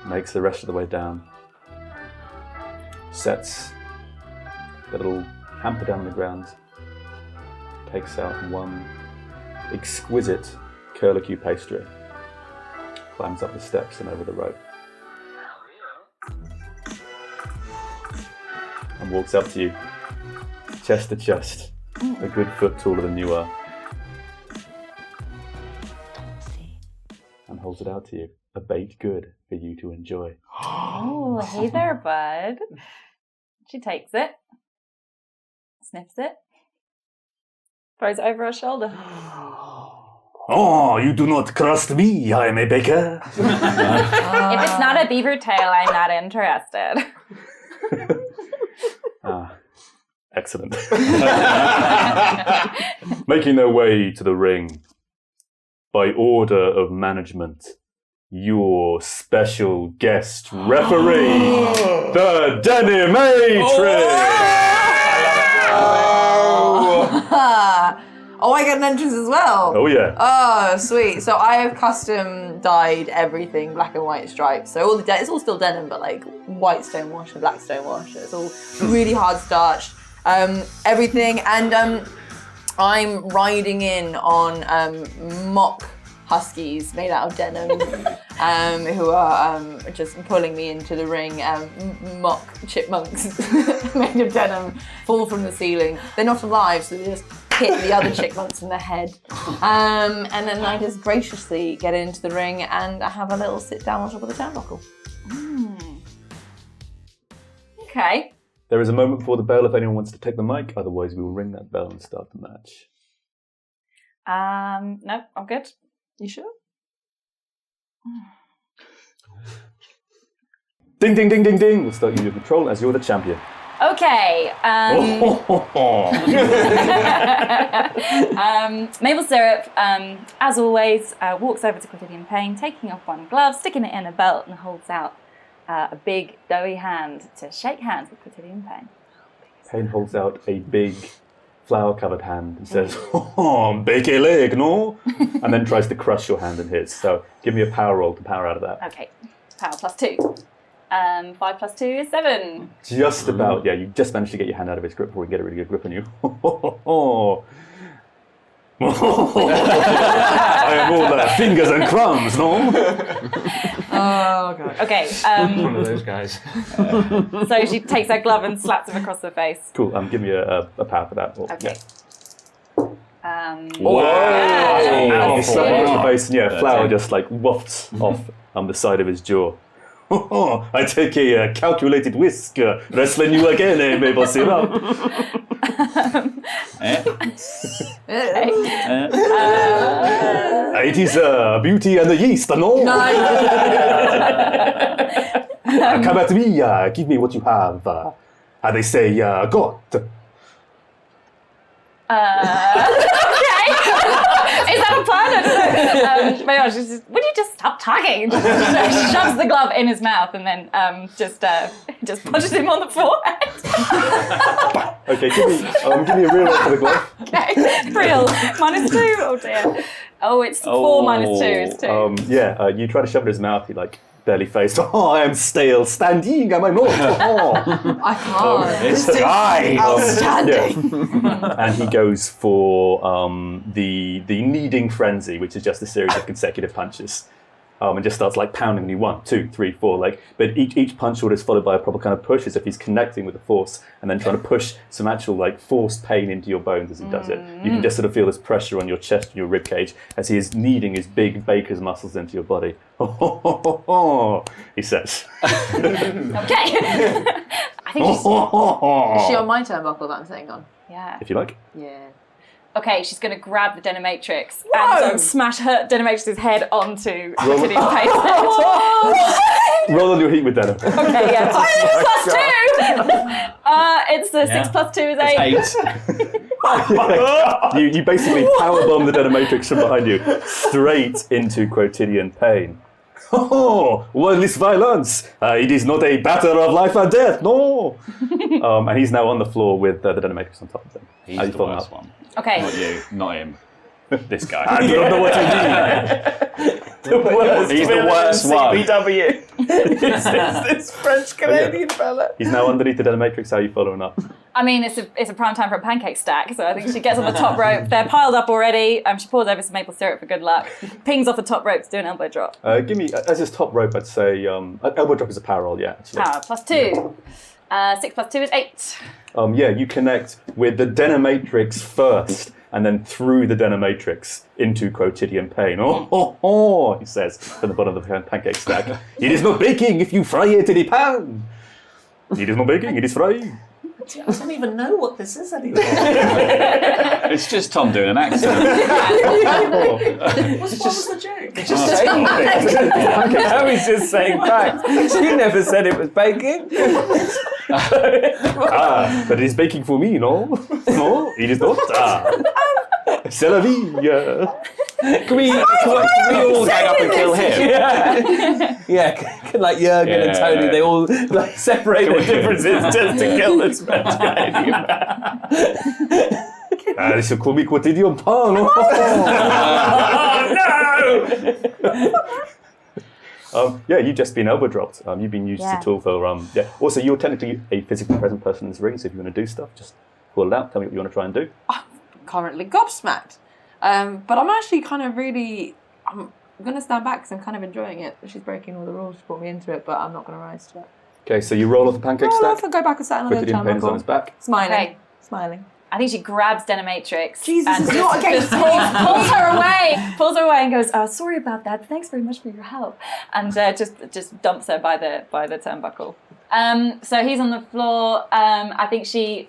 Makes the rest of the way down. Sets the little hamper down on the ground, takes out one exquisite curlicue pastry, climbs up the steps and over the rope, and walks up to you, chest to chest, a good foot taller than you are, and holds it out to you, a baked good for you to enjoy. Oh, hey there, bud. She takes it, sniffs it, throws it over her shoulder. Oh, you do not trust me, I am a baker. If it's not a beaver tail, I'm not interested. Excellent. Making their way to the ring, by order of management, your special guest referee, the Denimatrix. Oh, I get an entrance as well. Oh yeah. Oh, sweet. So I have custom dyed everything black and white stripes. So all it's all still denim, but like white stonewash and black stonewash. It's all really hard starched. Everything, and I'm riding in on mock huskies made out of denim, who are just pulling me into the ring. Mock chipmunks made of denim fall from the ceiling. They're not alive, so they just hit the other chipmunks in the head. And then I just graciously get into the ring and I have a little sit down on top of the turnbuckle. Okay. There is a moment before the bell if anyone wants to take the mic. Otherwise, we will ring that bell and start the match. No, I'm good. You sure? Ding, ding, ding, ding, ding. We'll start using your control as you're the champion. Okay. Mable Syrup, as always, walks over to Quotidian Pain, taking off one glove, sticking it in a belt, and holds out a big, doughy hand to shake hands with Quotidian Pain. Pain holds out a big, flour-covered hand and says, "Oh, bake a leg, no?" And then tries to crush your hand in his. So give me a power roll to power out of that. Okay. Power +2. 5 + 2 is 7. Just about, yeah. You just managed to get your hand out of his grip before we get a really good grip on you. I am all fingers and crumbs, no? Oh, God. Okay. One of those guys. So she takes her glove and slaps him across the face. Cool. Give me a power for that. Okay. Wow! You slap him across the face, and yeah, flour 13. just like wafts off on the side of his jaw. I take a calculated whisk, wrestling you again, Mable Syrup. It is beauty and the yeast, no? Come at me, give me what you have. How they say, God. Okay. Is that a plan? I don't know. Maybe I should just, would you just stop talking? She shoves the glove in his mouth and then just punches him on the forehead. Okay, give me a real roll for the glove. Okay, real. -2. Oh dear. Oh, it's 4 - 2 is 2. You try to shove it in his mouth, he like barely faced. Oh, I am stale standing, am I not? Oh. I can't. It's This is dry. outstanding. And he goes for the kneading frenzy, which is just a series of consecutive punches. And just starts like pounding you 1, 2, 3, 4, like. But each punch order is followed by a proper kind of push, as if he's connecting with the force, and then trying to push some actual like forced pain into your bones as he does it. You can just sort of feel this pressure on your chest and your rib cage as he is kneading his big baker's muscles into your body. He says. Okay. I think she's... Is she on my turnbuckle that I'm sitting on? Yeah. If you like. Yeah. Okay, she's going to grab the Denimatrix and smash her Denimatrix's head onto Quotidian Pain. Roll on your heat with denim. Okay, yeah. +2! It's the 6 + 2 is 8. You basically powerbomb the Denimatrix from behind you straight into Quotidian Pain. Oh, wordless violence! It is not a matter of life and death, no! And he's now on the floor with the Denimatrix on top of him. He's How you the feeling worst up? one. Okay. Not you, not him. This guy. I don't know what you mean. He's the worst one. CBW. It's this French Canadian fella. He's now underneath the Denimatrix. How are you following up? I mean, it's a prime time for a pancake stack, so I think she gets on the top rope. They're piled up already. She pours over some maple syrup for good luck. Pings off the top rope to do an elbow drop. Give me, as his top rope, I'd say, elbow drop is a power roll, yeah. Actually. Power +2. 6 + 2 is 8. You connect with the Denimatrix first, and then through the Denimatrix into Quotidian Pain. He says from the bottom of the pancake stack. It is not baking if you fry it in a pan. It is not baking, it is frying. I don't even know what this is anymore. It's just Tom doing an accent. What was the joke? Just saying things. No, he's just saying facts. You never said it was baking. But it is baking for me, no? No, it is not. C'est la vie. Can we all gang up and kill him? Yeah, can like Jurgen and Tony, they all like separate their differences just to kill this French guy. This is comique quotidien. Oh no! Yeah, you've just been elbow dropped. You've been used as a tool for Also, you're technically a physically present person in this ring, so if you want to do stuff, just call it out. Tell me what you want to try and do. I'm currently gobsmacked. But I'm actually kind of really... I'm going to stand back because I'm kind of enjoying it. She's breaking all the rules. She brought me into it, but I'm not going to rise to it. Okay, so you roll off the pancake Roll stack. off and go back and sit on the Quotidian pain is on his back. Smiling. Okay. Smiling. I think she grabs Denimatrix. Jesus, and it's not against me. pulls her away and goes, sorry about that. Thanks very much for your help. And just dumps her by the turnbuckle. So he's on the floor. I think she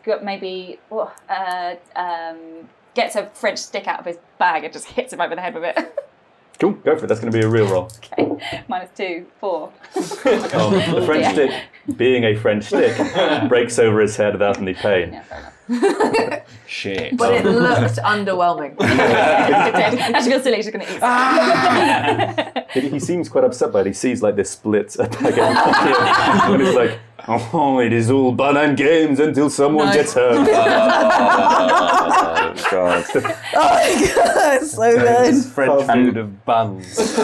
gets a French stick out of his bag and just hits him over the head with it. Cool, go for it. That's going to be a real roll. Okay, -2, 4. The French stick, being a French stick, breaks over his head without any pain. Yeah, fair enough. Shit. But it looked underwhelming. And she feels silly, she's going to eat. He seems quite upset by it. He sees like this split back and he's like, oh, it is all fun and games until someone gets hurt. Oh, God. Oh my god, so good. French food of buns.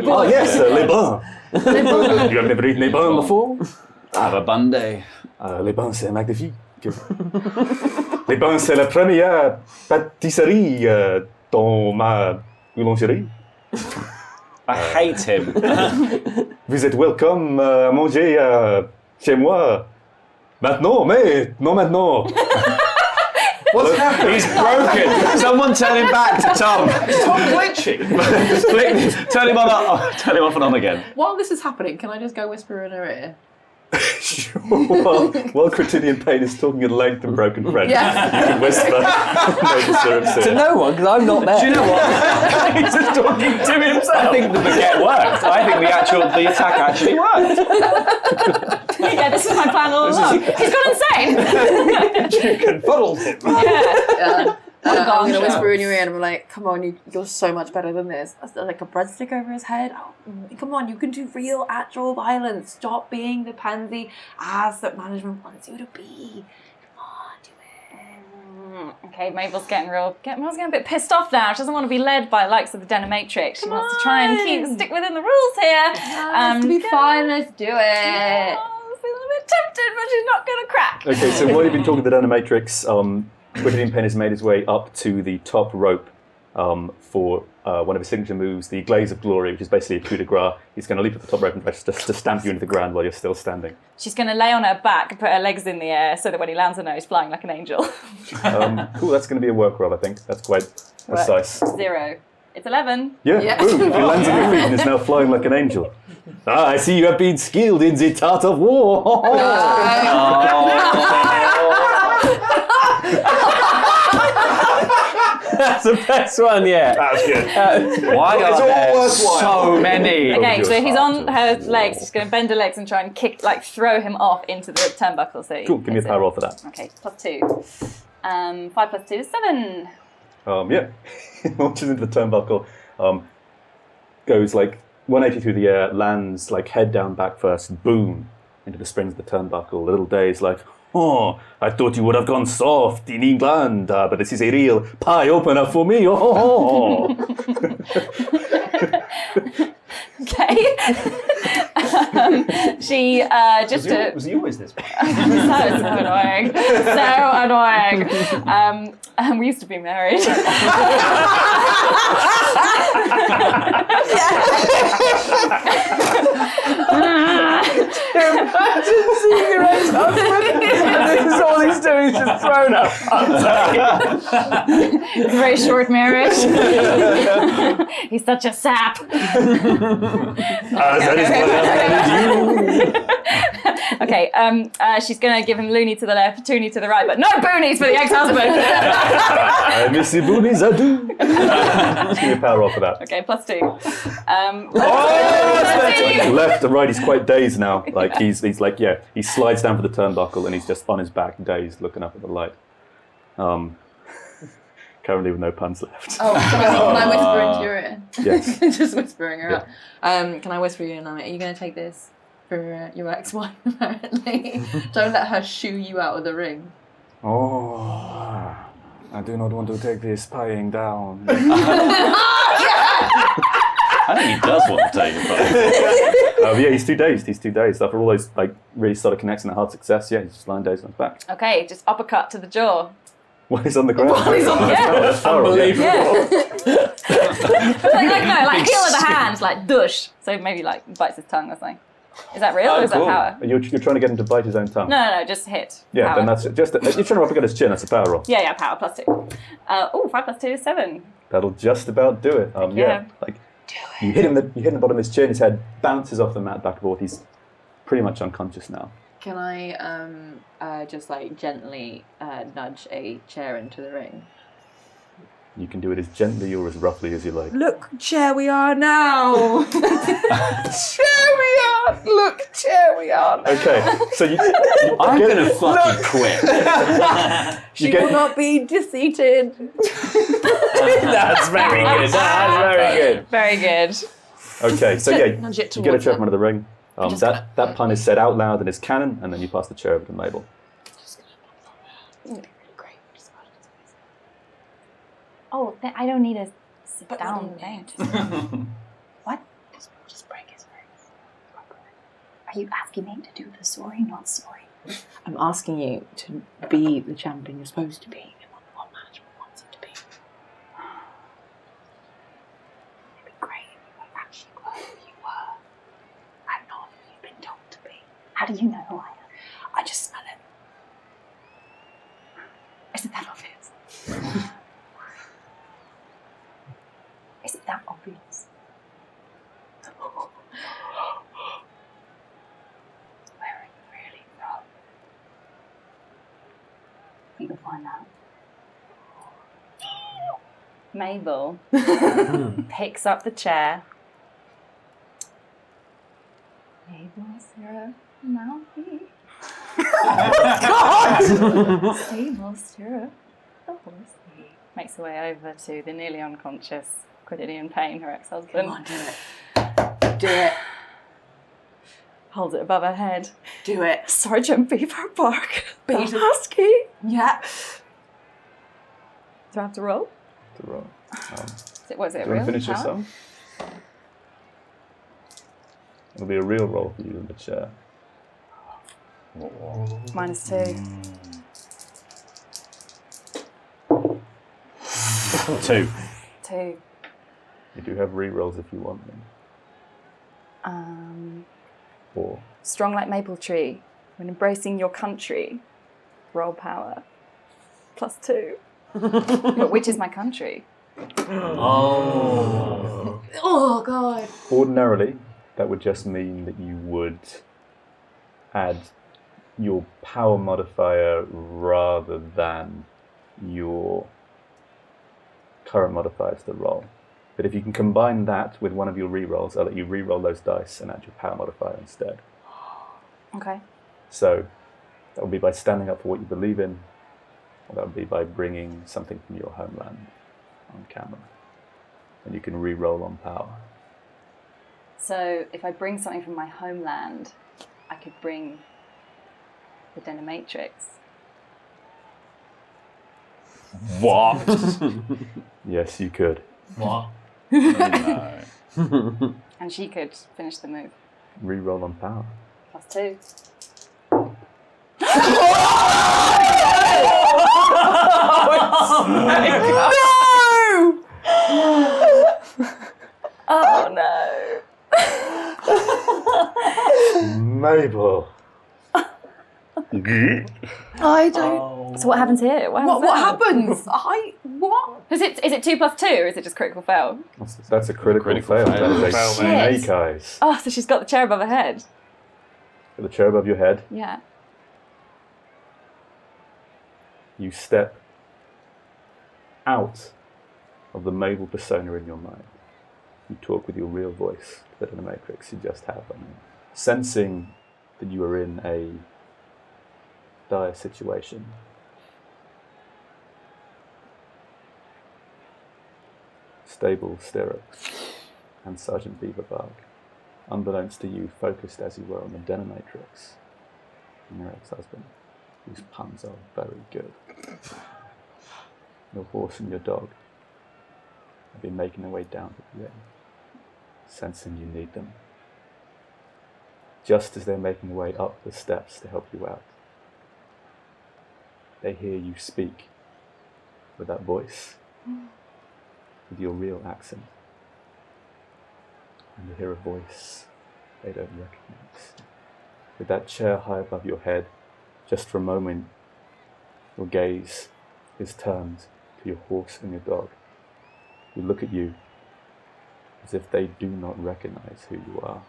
Oh, yes, les bons. You have never eaten les bons before? Have a bun day. Les bons, c'est magnifique. Les bons, c'est la première pâtisserie dans ma boulangerie. I hate him. Vous êtes welcome à manger chez moi. Maintenant, mais non maintenant. What's happening? He's broken. Someone turn him back to Tom. Stop glitching. Turn him off and on again. While this is happening, can I just go whisper in her ear? Sure. While Quotidian Pain is talking in length and broken French, Yeah. you can whisper Mable Syrup To no one, because I'm not there. Do you know what? He's just talking to himself. I think the baguette worked. I think the attack actually worked. Yeah, this is my plan all along. He's gone insane. You confuddled him. Yeah. I'm going to Gosh. whisper in your ear and I'm like, come on, you're so much better than this. Like a breadstick over his head. Oh, come on, you can do real, actual violence. Stop being the pansy ass that management wants you to be. Come on, do it. Okay, Mabel's getting a bit pissed off now. She doesn't want to be led by the likes of the Denimatrix. She wants to try and stick within the rules here. To be fine, let's do it. I feel a bit tempted, but she's not going to crack. Okay, so while you've been talking to the Denimatrix, Quotidian Pain has made his way up to the top rope for one of his signature moves, the Glaze of Glory, which is basically a coup de grace. He's going to leap at the top rope and try to stamp you into the ground while you're still standing. She's going to lay on her back and put her legs in the air so that when he lands on her, he's flying like an angel. Cool, that's going to be a work roll, I think. That's quite precise. 0. It's 11. Yeah, boom, he lands on your feet and is now flying like an angel. I see you have been skilled in the art of war. That's the best one yet. That's good. Why It's are all there worthwhile. so many? Okay, so he's on her legs. She's going to bend her legs and try and throw him off into the turnbuckle. So Cool, give me a power roll for that. Okay, +2. 5 + 2 is 7. Yeah, launches into the turnbuckle, goes like 180 through the air, lands like head down, back first, boom, into the springs of the turnbuckle. The little day's like, oh, I thought you would have gone soft in England, but this is a real pie opener for me. Oh. Okay. She just... Was he always this way? so annoying. So annoying. We used to be married. Imagine seeing your ex-husband and this is all he's doing is just thrown up. It's a very short marriage. He's such a sap. That is what happened to you. Okay, she's going to give him loony to the left, toony to the right, but no boonies for the ex-husband. I miss the boonies, I do. Just give me a power roll for that. Okay, +2. Left and right, he's quite dazed now. Like he's like, yeah, he slides down for the turnbuckle and he's just on his back, dazed, looking up at the light. Currently with no puns left. Oh, can I whisper into your ear? Yes. Just whispering her up. Can I whisper you in? Are you going to take this for your ex-wife, apparently? Don't let her shoo you out of the ring. Oh, I do not want to take this spying down. I think he does want to take it back. Yeah, he's 2 dazed. After all those like really solid connects and a hard success, yeah, he's just lying dazed on his back. Okay, just uppercut to the jaw. While he's on the ground. While he's on the That's Unbelievable. like heel of the hand, like dush. So maybe like bites his tongue or something. Is that real or is cool. that power? You're trying to get him to bite his own tongue. No, just hit. Yeah, power. then that's just you're trying to uppercut his chin. That's a power roll. Yeah, power +2. 5 + 2 is 7. That'll just about do it. Yeah, like you hit him the bottom of his chin. His head bounces off the mat backboard. He's pretty much unconscious now. Can I just like gently nudge a chair into the ring? You can do it as gently or as roughly as you like. Look, chair we are now. Chair we are. Okay, so you I'm get gonna fucking quit. She will not be defeated. That's very good. That's very good. Very good. Okay, so yeah, Nudge it you get a towards chair her. from under the ring. That pun is said out loud and is canon, and then you pass the chair over to Mable. Great. Oh, I don't need a sit down thing. What? Just break his face. Are you asking me to do the sorry, not sorry? I'm asking you to be the champion you're supposed to be in what management wants you to be. It'd be great if you actually were who you were and not who you've been told to be. How do you know who I am? I just smell it. Isn't that obvious? Isn't that obvious? Where are you really from? You can find out. Mabel picks up the chair. Mable Syrup, mouthy. Mable Syrup, the horsey. Makes her way over to the nearly unconscious Cordelia in pain, her ex-husband. Come on, do it. Do it. Holds it above her head. Do it. Sergeant Beaver Bark, the Beaver- husky. Yeah. Do I have to roll? To roll. Was it Do you real? want to finish your power? song? It'll be a real roll for you in the chair. -2. 2. 2. You do have re-rolls if you want them. 4. Strong like maple tree, when embracing your country, roll power. +2. But which is my country? Oh, God. Ordinarily, that would just mean that you would add your power modifier rather than your current modifier to the roll. But if you can combine that with one of your re-rolls, I'll let you re-roll those dice and add your power modifier instead. Okay. So that would be by standing up for what you believe in, or that would be by bringing something from your homeland on camera. And you can re-roll on power. So if I bring something from my homeland, I could bring the Denimatrix. What? Yes, you could. What? No. And she could finish the move. Re-roll on power. +2. Oh no! Mabel! I don't. So what happens here? What happens? What? Is it 2 + 2 or is it just critical fail? That's a critical Critical fail. fail. That is a Fail, snake eyes. Oh, so she's got the chair above her head. With the chair above your head, Yeah. you step out of the Mabel persona in your mind. You talk with your real voice, the Denimatrix you just have. Sensing that you are in a dire situation. Stable stirrups and Sergeant Beaverbark, unbeknownst to you, focused as you were on the Denimatrix and your ex-husband. These puns are very good. Your horse and your dog have been making their way down to the ring, sensing you need them. Just as they're making their way up the steps to help you out, they hear you speak with that voice, with your real accent. And you hear a voice they don't recognize. With that chair high above your head, just for a moment, your gaze is turned to your horse and your dog, who look at you as if they do not recognize who you are.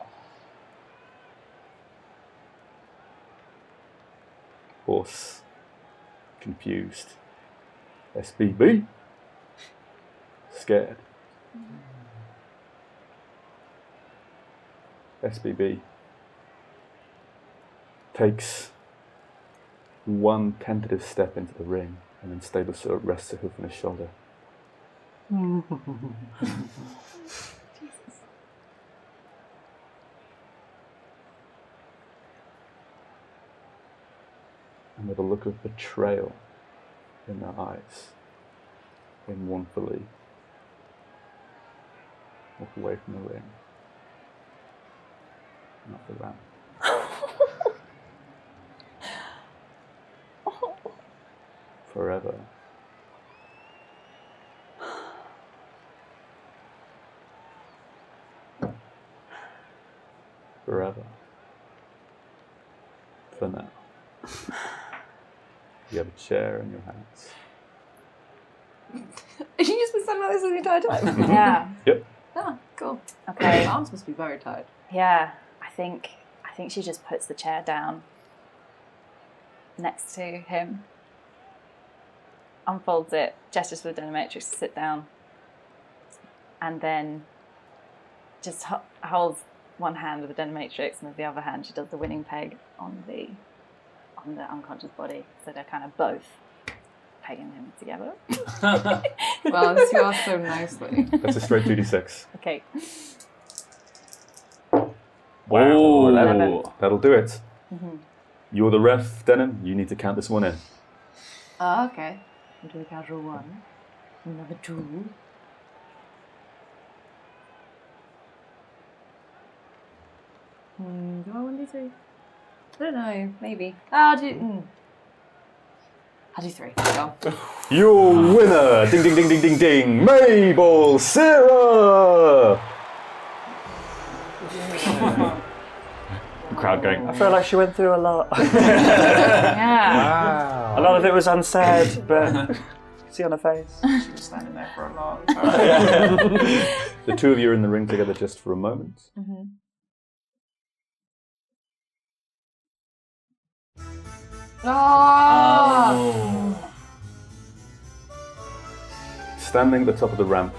Horse, confused. SBB, scared. SBB takes one tentative step into the ring, and then Mable Syrup rests a hoof on his shoulder. And with a look of betrayal in their eyes, they mournfully walk away from the ring and up the ramp. Forever. Forever. For now. You have a chair in your hands. Has she just been standing like this the entire time? Yeah. Yep. Ah, cool. Okay. Her arms must be very tired. Yeah. I think she just puts the chair down next to him, unfolds it, gestures for the Denimatrix to sit down, and then just holds one hand with the Denimatrix, and with the other hand she does the winning peg on the unconscious body, so they're kind of both pegging him together. Well, you are so nicely. That's a straight 2d6. Okay. Wow. 11. That'll do it. Mm-hmm. You're the ref, Denim. You need to count this one in. Okay. I'll do a casual 1. Another 2. Do I want to do 3? I don't know, maybe. I'll do 3. Go on. Your winner! Ding, ding, ding, ding, ding, ding! Mable Syrup! The crowd going, I feel like she went through a lot. Yeah. A lot of it was unsaid, but you can see on her face. She was standing there for a long time. The two of you are in the ring together just for a moment. Mm-hmm. Oh! Standing at the top of the ramp,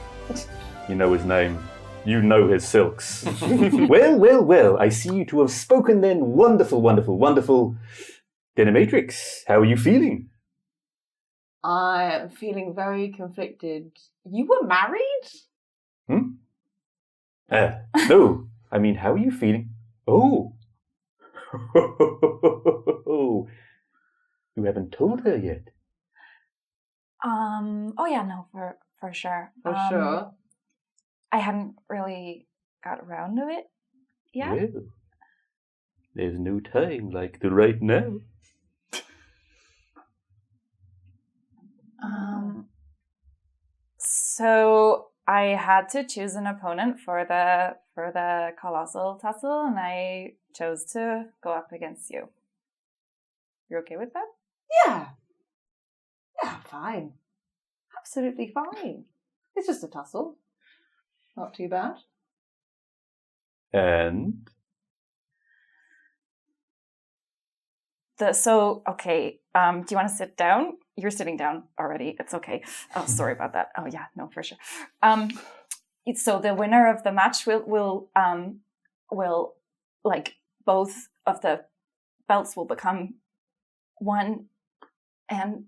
you know his name. You know his silks. Well, well, well, I see you two have spoken then. Wonderful, wonderful, wonderful. Denimatrix, how are you feeling? I am feeling very conflicted. You were married? No, I mean, how are you feeling? Oh. You haven't told her yet. Oh yeah, no, for sure. For sure. I hadn't really got around to it yet. Well, there's no time like the right now. So I had to choose an opponent for the Colossal Tussle, and I chose to go up against you. You're okay with that? Yeah. Yeah, fine. Absolutely fine. It's just a tussle. Not too bad. And? Okay, do you want to sit down? You're sitting down already. It's okay. Oh, sorry about that. Oh yeah, no, for sure. So the winner of the match will like both of the belts will become one, and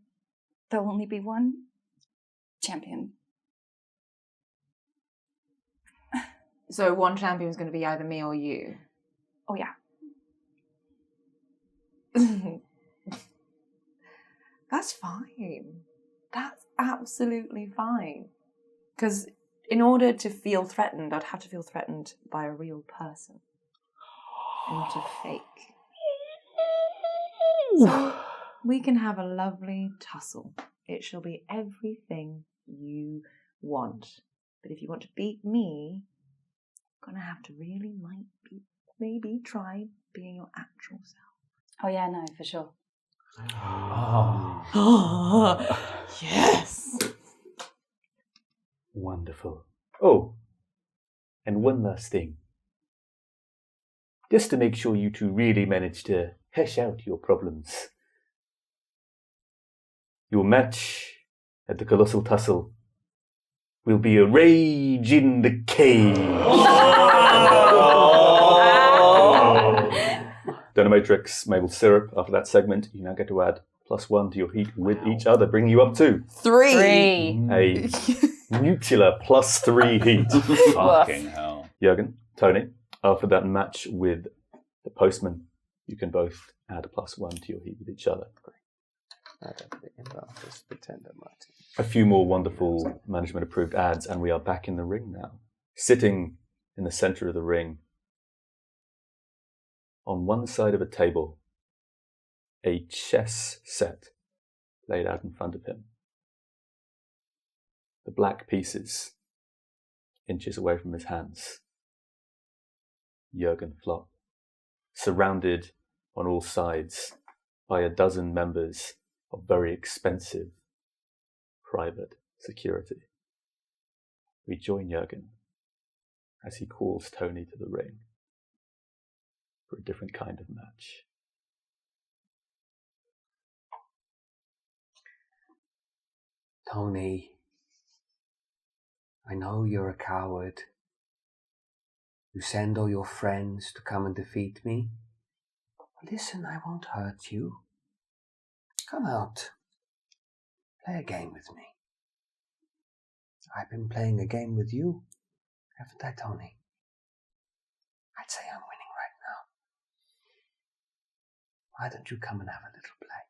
there'll only be one champion. So one champion is going to be either me or you. Oh yeah. That's fine. That's absolutely fine. Because in order to feel threatened, I'd have to feel threatened by a real person, and not a fake. So we can have a lovely tussle. It shall be everything you want. But if you want to beat me, you're going to have to really maybe try being your actual self. Oh yeah, no, for sure. Oh, yes. Wonderful. Oh, and one last thing. Just to make sure you two really manage to hash out your problems. Your match at the Colossal Tussle will be a rage in the cave. Denimatrix, Mable Syrup, after that segment, you now get to add +1 to your heat with each other, bringing you up to 3. a nuclear +3 heat. Fucking hell. Jurgen, Tony, after that match with the postman, you can both add a +1 to your heat with each other. I don't think about this. Pretend I'm not. A few more wonderful management-approved ads, and we are back in the ring now. Sitting in the center of the ring, on one side of a table, a chess set laid out in front of him. The black pieces inches away from his hands. Jurgen Flop, surrounded on all sides by a dozen members of very expensive private security. We join Jurgen as he calls Tony to the ring for a different kind of match. Tony, I know you're a coward. You send all your friends to come and defeat me. Listen, I won't hurt you. Come out. Play a game with me. I've been playing a game with you, haven't I, Tony? I'd say I'm winning right now. Why don't you come and have a little play,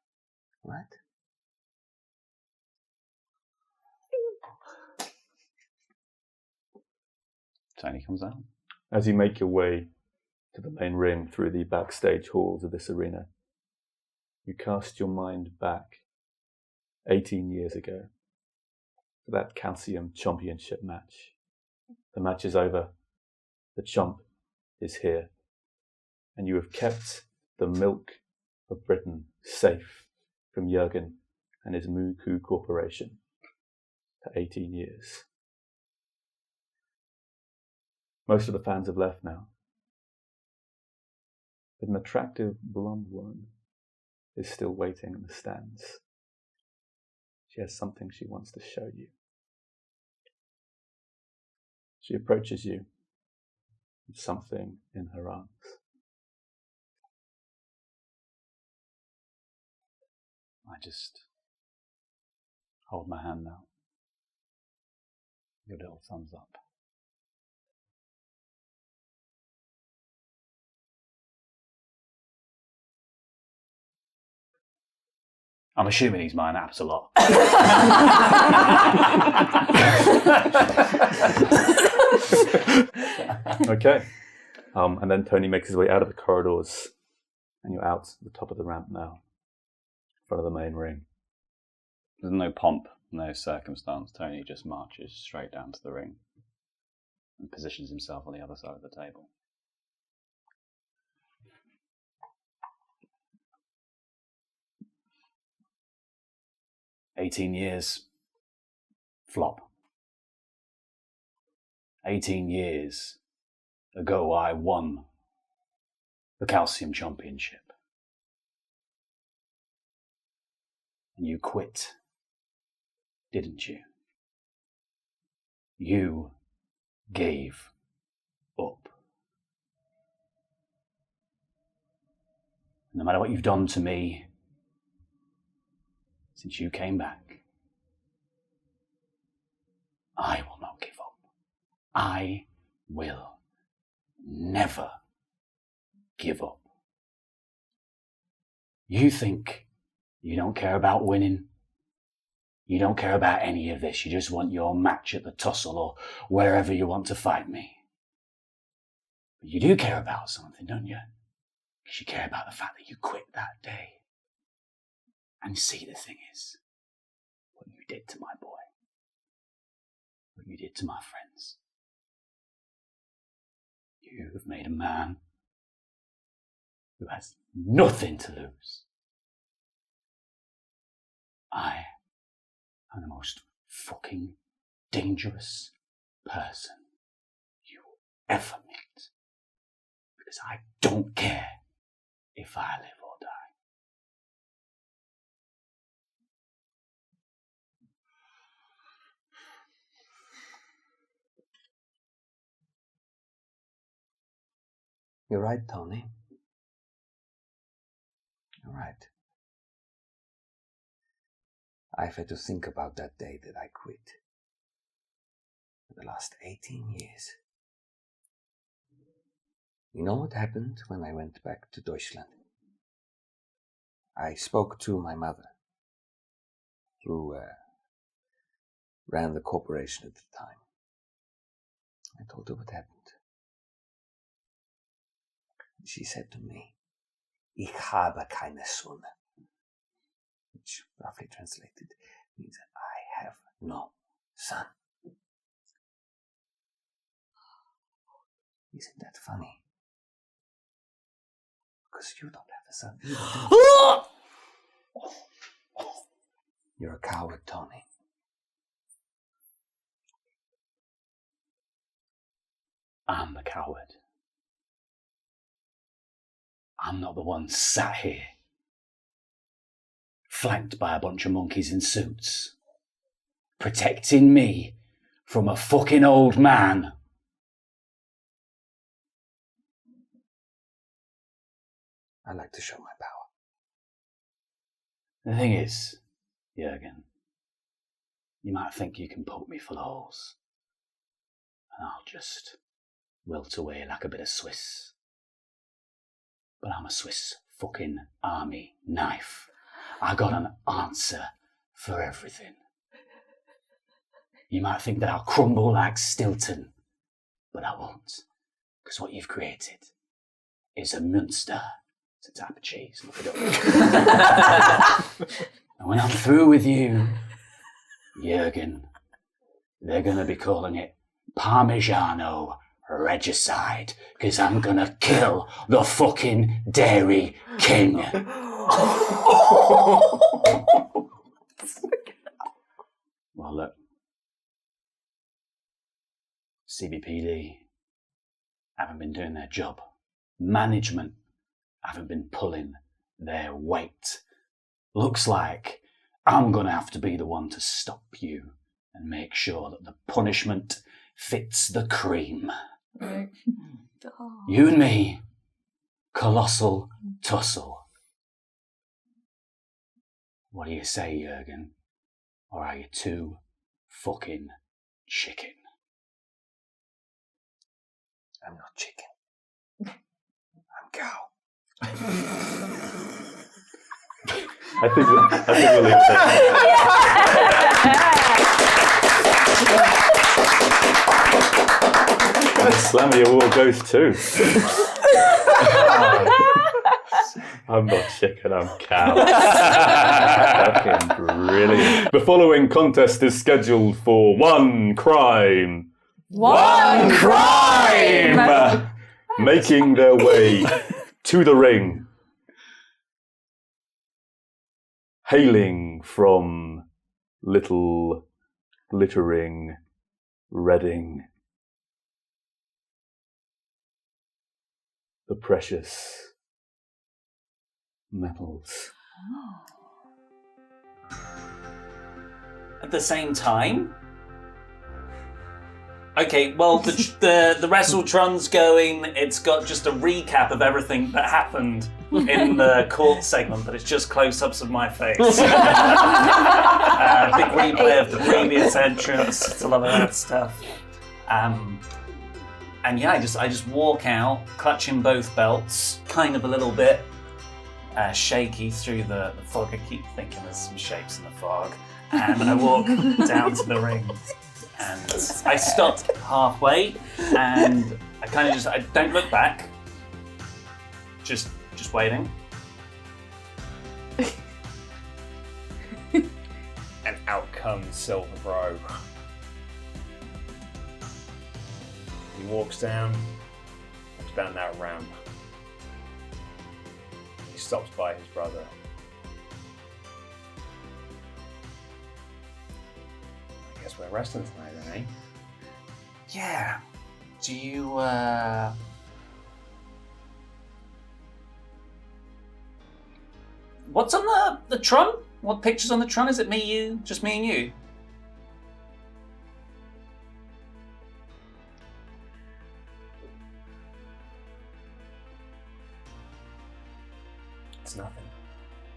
right? Tony comes out. As you make your way to the main ring through the backstage halls of this arena, you cast your mind back 18 years ago to that Calcium Championship match. The match is over. The chomp is here. And you have kept the milk of Britain safe from Jurgen and his Moo-Coo Corporation for 18 years. Most of the fans have left now. But an attractive blonde woman is still waiting in the stands. She has something she wants to show you. She approaches you with something in her arms. I just hold my hand out. Your little thumbs up. I'm assuming he's mine, Absolot. Okay. And then Tony makes his way out of the corridors, and you're out the top of the ramp now, in front of the main ring. There's no pomp, no circumstance. Tony just marches straight down to the ring and positions himself on the other side of the table. "18 years, Flop. 18 years ago I won the Calcium Championship. And you quit, didn't you? You gave up. No matter what you've done to me since you came back, I will not give up. I will never give up. You think You don't care about winning. You don't care about any of this. You just want your match at the tussle or wherever you want to fight me. But you do care about something, don't you? Because you care about the fact that you quit that day. And see, the thing is, what you did to my boy, what you did to my friends, you have made a man who has nothing to lose. I am the most fucking dangerous person you will ever meet. Because I don't care if I live or die. You're right, Tony. You're right. I've had to think about that day that I quit. For the last 18 years. You know what happened when I went back to Deutschland? I spoke to my mother, who ran the corporation at the time. I told her what happened. She said to me, "Ich habe keine Sonne," which roughly translated means that I have no son. Isn't that funny? Because you don't have a son either. You're a coward, Tony. I'm the coward. I'm not the one sat here, flanked by a bunch of monkeys in suits, protecting me from a fucking old man. I like to show my power. The thing is, Jurgen, you might think you can poke me full of holes, and I'll just wilt away like a bit of Swiss. But I'm a Swiss fucking army knife. I got an answer for everything. You might think that I'll crumble like Stilton, but I won't. Because what you've created is a monster. It's a type of cheese, look it up. And when I'm through with you, Jurgen, they're going to be calling it Parmigiano Regicide, because I'm gonna kill the fucking Dairy King. Well, look, CBPD haven't been doing their job. Management haven't been pulling their weight. Looks like I'm gonna have to be the one to stop you and make sure that the punishment fits the cream. Right. You and me, Colossal Tussle. What do you say, Jurgen? Or are you too fucking chicken? I'm not chicken. I'm cow. I think we'll leave it there. And the Slammy Award goes to. I'm not chicken, I'm cow. Fucking brilliant. The following contest is scheduled for one crime. One crime! Making their way to the ring. Hailing from little glittering Reading. The precious metals. At the same time? Okay, well, the Wrestletron's going. It's got just a recap of everything that happened in the court segment, but it's just close-ups of my face. Big replay of the previous entrance. It's a lot of that stuff. And yeah, I just walk out, clutching both belts, kind of a little bit shaky through the fog. I keep thinking there's some shapes in the fog. And I walk down to the ring. And I stopped halfway, and I kind of I don't look back. Just waiting. And out comes Silver Bro. He walks down that ramp. He stops by his brother. I guess we're resting tonight then, eh? Yeah. Do you, What's on the Tron? What picture's on the Tron? Is it me, you? Just me and you? It's nothing.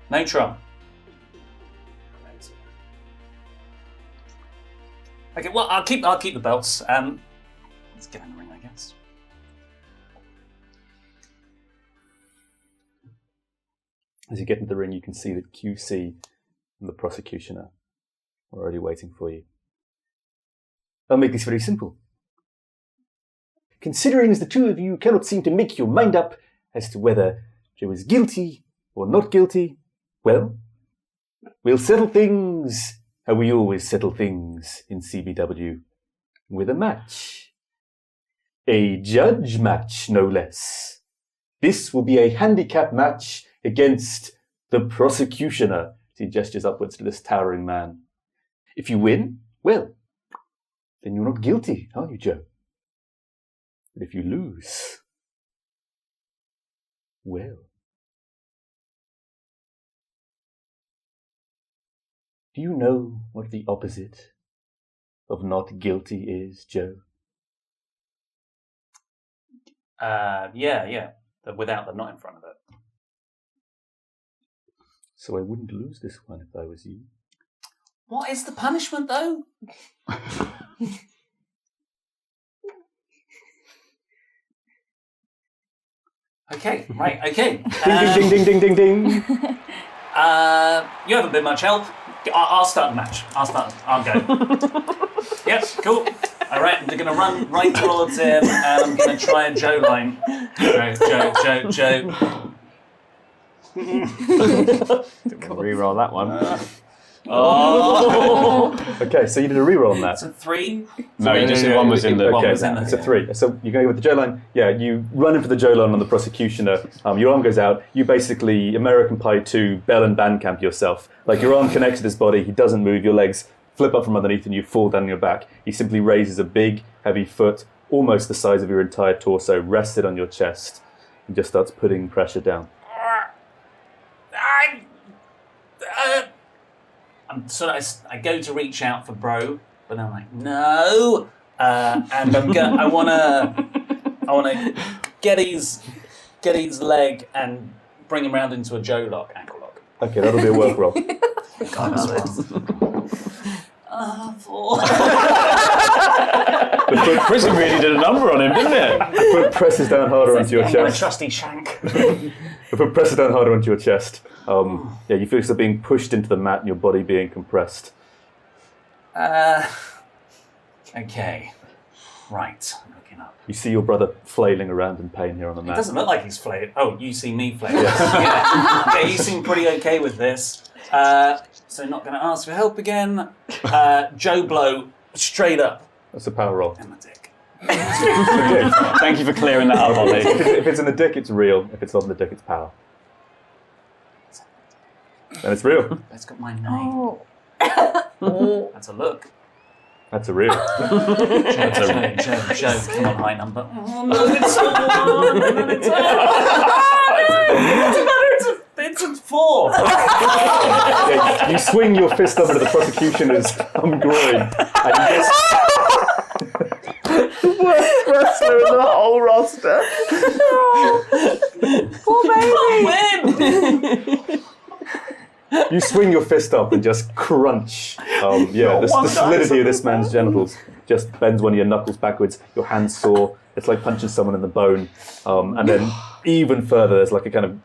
No Tron. Amazing. Okay, well, I'll keep the belts. Let's get in the ring, I guess. As you get into the ring, you can see that QC and the prosecutioner are already waiting for you. I'll make this very simple. Considering as the two of you cannot seem to make your mind up as to whether Joe is guilty or not guilty, well, we'll settle things how we always settle things in CBW, with a match. A judge match, no less. This will be a handicap match against the prosecutioner. He gestures upwards to this towering man. If you win, well, then you're not guilty, are you, Joe? But if you lose, well. Do you know what the opposite of not guilty is, Joe? Yeah. Without the not in front of it. So I wouldn't lose this one if I was you. What is the punishment, though? Okay, right, okay. Ding, ding, ding, ding, ding, ding, ding. You haven't been much help. I'll start the match. I'll go. Yep, cool. All right, I'm going to run right towards him, and I'm going to try a Joe line. Joe. Reroll that one. Okay, so you did a reroll on that. It's a 3. No, you just one was in the. Okay, was in there. it's a 3. So you're going with the Joe line. Yeah, you run in for the Joe line on the prosecutioner. Your arm goes out. You basically American Pie 2 Bell and Bandcamp yourself. Like your arm connects to his body. He doesn't move. Your legs flip up from underneath, and you fall down on your back. He simply raises a big, heavy foot, almost the size of your entire torso, rests it on your chest, and just starts putting pressure down. I go to reach out for Bro, but I'm like, no. And I wanna get his leg and bring him round into a Joe lock, ankle lock. Okay, that'll be a work roll. The prison really did a number on him, didn't it? The foot presses down harder onto your My chest. trusty shank. The foot presses down harder onto your chest. You feel yourself being pushed into the mat and your body being compressed. Okay. Right. I'm looking up. You see your brother flailing around in pain here on the It mat. doesn't look like he's flailing. Oh, you see me flailing. Yeah. Okay, you seem pretty okay with this. So not going to ask for help again. Joe blow straight up. That's a power roll. In my dick. Thank you for clearing that up, Ollie. If it's in the dick, it's real. If it's not in the dick, it's power. And it's real. That's got my name. That's a look. That's a real. Joe, come on, high number. Oh no, it's it's a 4. Yeah, you swing your fist up into the prosecutioner's groin, and you just... Worst wrestler in the whole roster. Poor baby. You swing your fist up and just crunch. The solidity of this man's genitals just bends one of your knuckles backwards. Your hand's sore. It's like punching someone in the bone. And then even further, there's like a kind of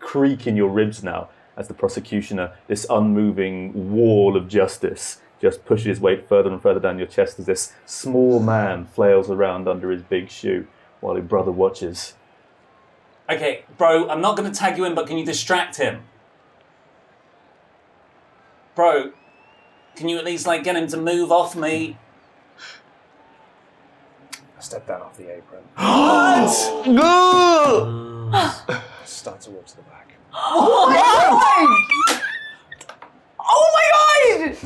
creak in your ribs now as the prosecutioner, this unmoving wall of justice, just pushes his weight further and further down your chest as this small man flails around under his big shoe while your brother watches. Okay, bro, I'm not going to tag you in, but can you distract him? Bro, can you at least get him to move off me? I step down off the apron. What? Start to walk to the back. Oh my god! Oh my god!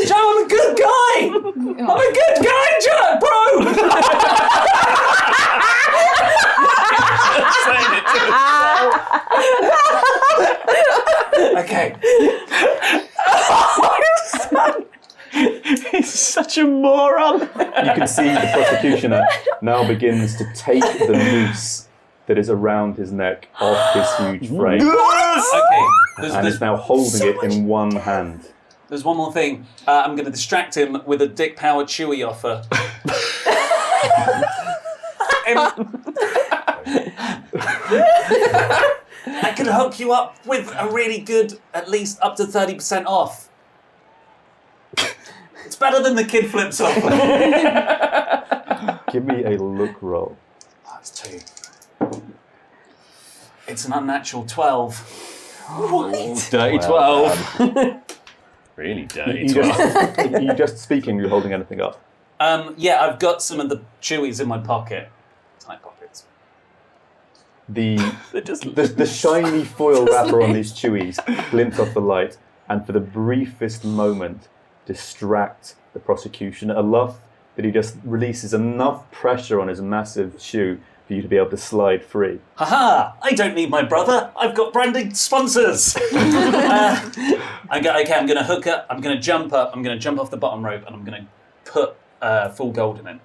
Joe, I'm a good guy! I'm a good guy, Joe, bro! Saying it to himself. Okay. He's such a moron. You can see the prosecutioner now begins to take the noose that is around his neck off his huge frame. Okay. And is now holding it in one hand. There's one more thing. I'm going to distract him with a Dick Power Chewy offer. I could hook you up with a really good, at least up to 30% off. It's better than the kid flips off. Give me a look roll. That's 2. It's an unnatural 12. What? Dirty 12. Really dirty 12. Are you just speaking? Are you holding anything up? Yeah, I've got some of the chewies in my pocket. Tight pockets. The shiny foil wrapper on these chewies glints off the light, and for the briefest moment, distract the prosecution enough that he just releases enough pressure on his massive shoe for you to be able to slide free. Haha! I don't need my brother. I've got branding sponsors. I'm going to hook up. I'm going to jump up. I'm going to jump off the bottom rope, and I'm going to put full golden in.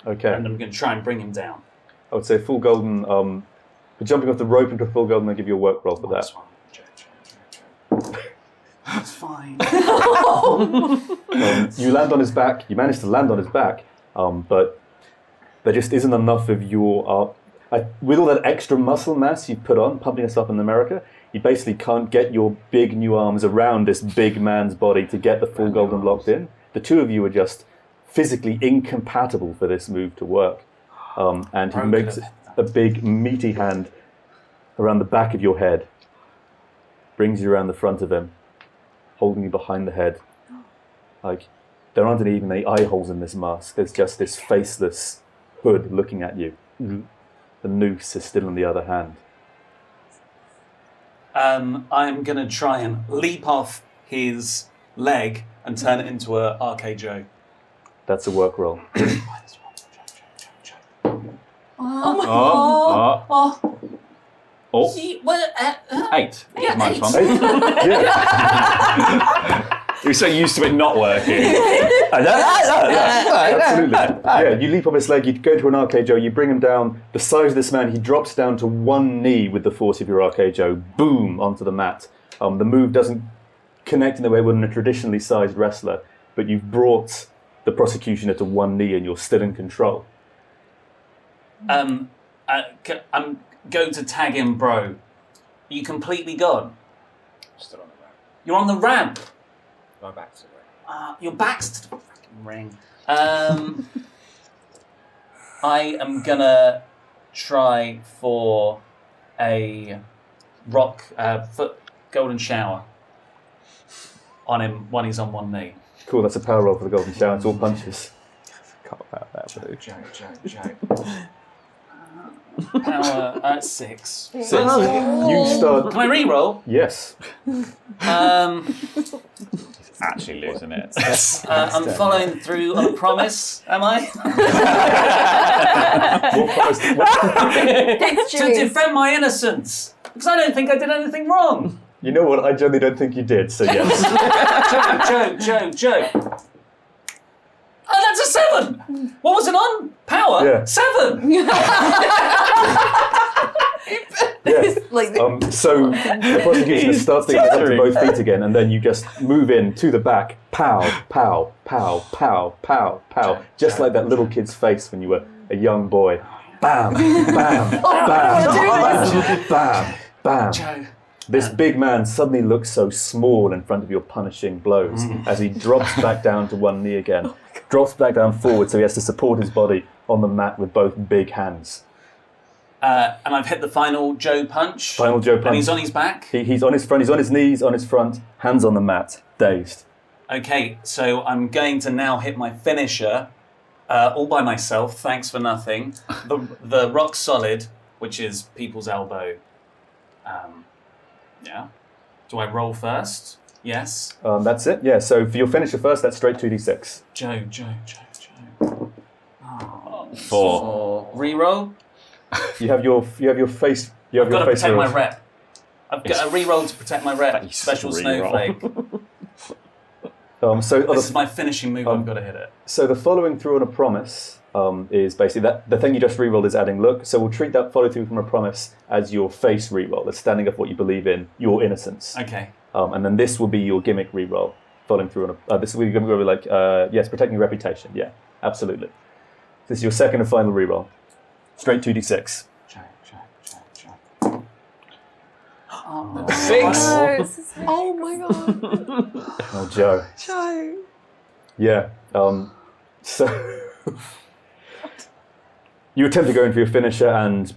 Okay. And I'm going to try and bring him down. I would say full golden. For jumping off the rope into full golden, I'll give you a work roll for that. That's fine. You land on his back. You manage to land on his back, but there just isn't enough of your... with all that extra muscle mass you've put on, pumping us up in America, you basically can't get your big new arms around this big man's body to get the full golden locked in. The two of you are just physically incompatible for this move to work. And he makes a big meaty hand around the back of your head, brings you around the front of him, holding you behind the head. There aren't even any eye holes in this mask. There's just this faceless hood looking at you. Mm-hmm. The noose is still in the other hand. I'm going to try and leap off his leg and turn it into a RK Joe. That's a work roll. Oh. 8. Yeah, Minus 1. Yeah. You're so used to it not working. Absolutely. Yeah, you leap off his leg, you go to an RK Joe, you bring him down. The size of this man, he drops down to one knee with the force of your RK Joe. Boom, onto the mat. The move doesn't connect in the way it would in a traditionally sized wrestler, but you've brought the prosecutioner to one knee and you're still in control. I'm going to tag him, bro. Are you completely gone? Still on the ramp. You're on the ramp. My back's to the ring. Your back's to the fucking ring. I am gonna try for a rock foot golden shower on him when he's on one knee. Cool, that's a power roll for the golden shower. It's all punches. Forgot about that. Joe. Power 6. You start... Can I re-roll? Yes. Actually losing it. I'm following through on a promise, am I? To defend my innocence. Because I don't think I did anything wrong. You know what? I generally don't think you did, so yes. Joe. Oh, that's a 7! What was it on? Power? Yeah. 7! Yes. So the prosecution starts to get up to both feet again, and then you just move in to the back. Pow, pow, pow, pow, pow, pow. Just like that little kid's face when you were a young boy. Bam, bam, bam, bam, bam. Joe. This big man suddenly looks so small in front of your punishing blows as he drops back down to one knee again. Drops back down forward so he has to support his body on the mat with both big hands. And I've hit the final Joe punch. Final Joe punch. And he's on his back. He's on his front, he's on his knees, on his front, hands on the mat, dazed. Okay, so I'm going to now hit my finisher all by myself, thanks for nothing. The rock solid, which is people's elbow. Yeah. Do I roll first? Yes. That's it, yeah. So for your finisher first, that's straight 2d6. Joe. Oh. 4. Reroll. You have your face. You have I've got your to face protect my rolled. rep. I've got a reroll to protect my rep. Face Special reroll. snowflake. So This is my finishing move. I've got to hit it. So the following through on a promise is basically that the thing you just rerolled is adding look. So we'll treat that follow through from a promise as your face reroll. It's standing up what you believe in, your innocence. Okay. And then this will be your gimmick reroll, following through on a. This will be going to be like yes, protecting your reputation. Yeah, absolutely. This is your second and final reroll. Straight 2d6. Joe. 6. Oh my god. Oh, Joe. Joe. Yeah. So you attempt to go in for your finisher, and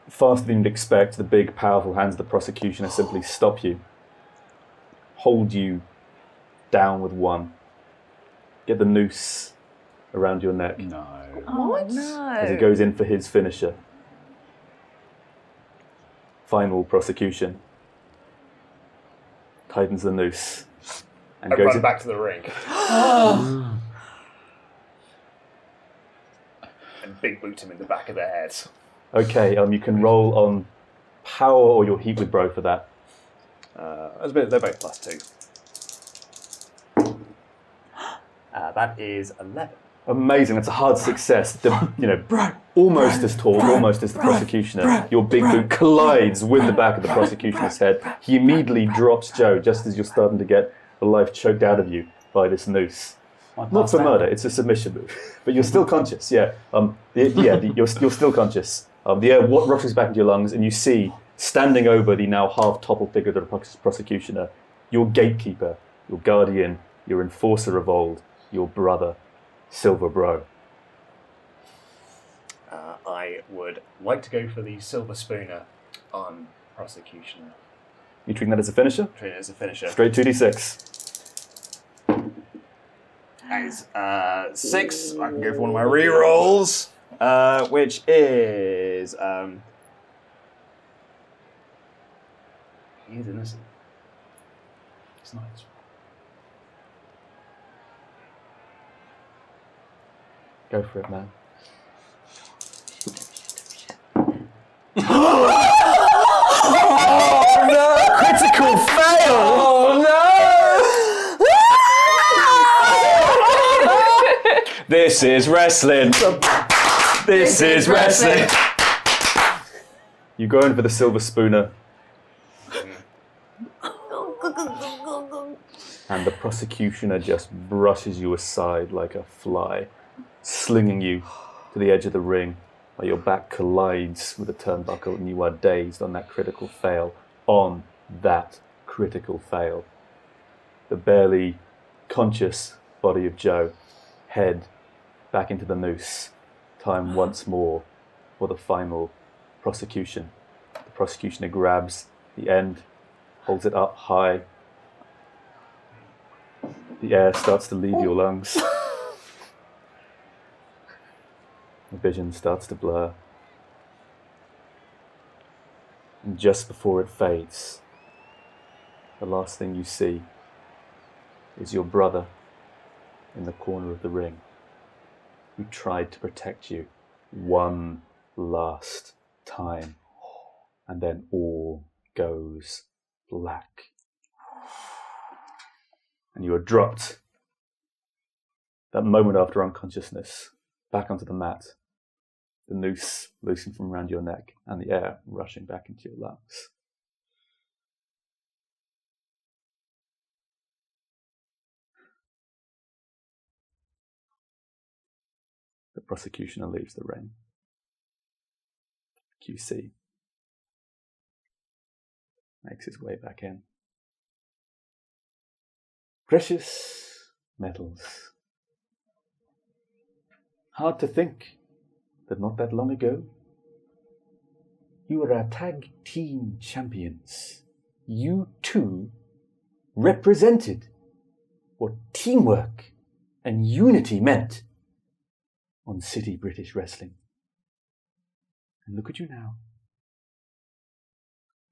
faster than you'd expect, the big, powerful hands of the prosecutioner simply stop you, hold you down with one, get the noose around your neck No. What? No. as he goes in for his finisher. Final prosecution. Tightens the noose and I goes run in. back to the ring. And big boot him in the back of the head. Okay, you can roll on power or your heat with bro for that. They're both +2. That is 11. Amazing, that's a hard success. Almost as tall, almost as the prosecutioner. Your big boot collides with the back of the prosecutioner's head. He immediately drops Joe just as you're starting to get the life choked out of you by this noose. Not for murder, it's a submission move. But you're still conscious, yeah. You're still conscious. The air rushes back into your lungs, and you see, standing over the now half-toppled figure of the prosecutioner, your gatekeeper, your guardian, your enforcer of old, your brother, Silver Bro. I would like to go for the silver spooner on prosecutioner. You treating that as a finisher? Treat it as a finisher. Straight 2d6. That is 6. I can go for one of my rerolls, which is he is innocent. It's nice. Go for it, man. Oh no! Critical fail! Oh no! This is wrestling. This is wrestling. You go in for the silver spooner, and the prosecutioner just brushes you aside like a fly, slinging you to the edge of the ring, while your back collides with the turnbuckle and you are dazed on that critical fail. On that critical fail. The barely conscious body of Joe, head back into the noose, time once more for the final prosecution. The prosecutioner grabs the end, holds it up high. The air starts to leave your lungs. The vision starts to blur. And just before it fades, the last thing you see is your brother in the corner of the ring, who tried to protect you one last time, and then all goes black. And you are dropped, that moment after unconsciousness, back onto the mat, the noose loosened from around your neck and the air rushing back into your lungs. The prosecutioner leaves the ring. QC. Makes his way back in. Precious metals. Hard to think that not that long ago, you were our tag team champions. You two represented what teamwork and unity meant on City British Wrestling. And look at you now.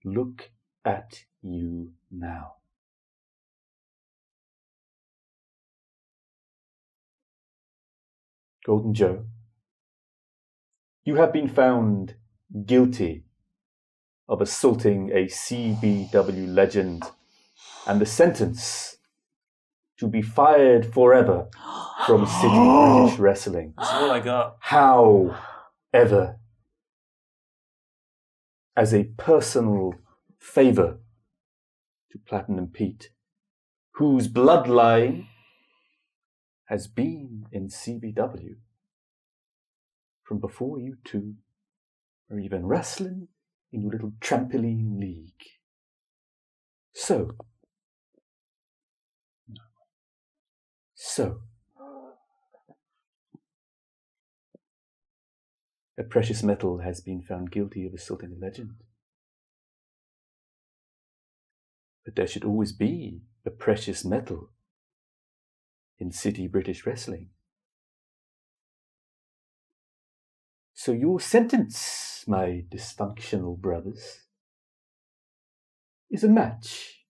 Look at you now. Golden Joe, you have been found guilty of assaulting a CBW legend, and the sentence to be fired forever from City British Wrestling. That's all I got. However, as a personal favour to Platinum Pete, whose bloodline has been in CBW from before you two were even wrestling in your little trampoline league. So, a precious metal has been found guilty of assaulting a legend. But there should always be a precious metal in City British Wrestling. So your sentence, my dysfunctional brothers, is a match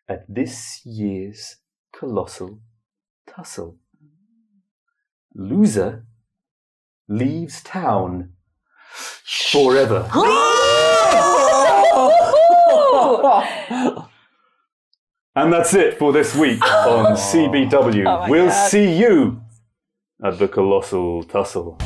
at this year's Colossal Tussle. Loser leaves town forever. And that's it for this week on CBW. Oh my We'll God. see you at the Colossal Tussle.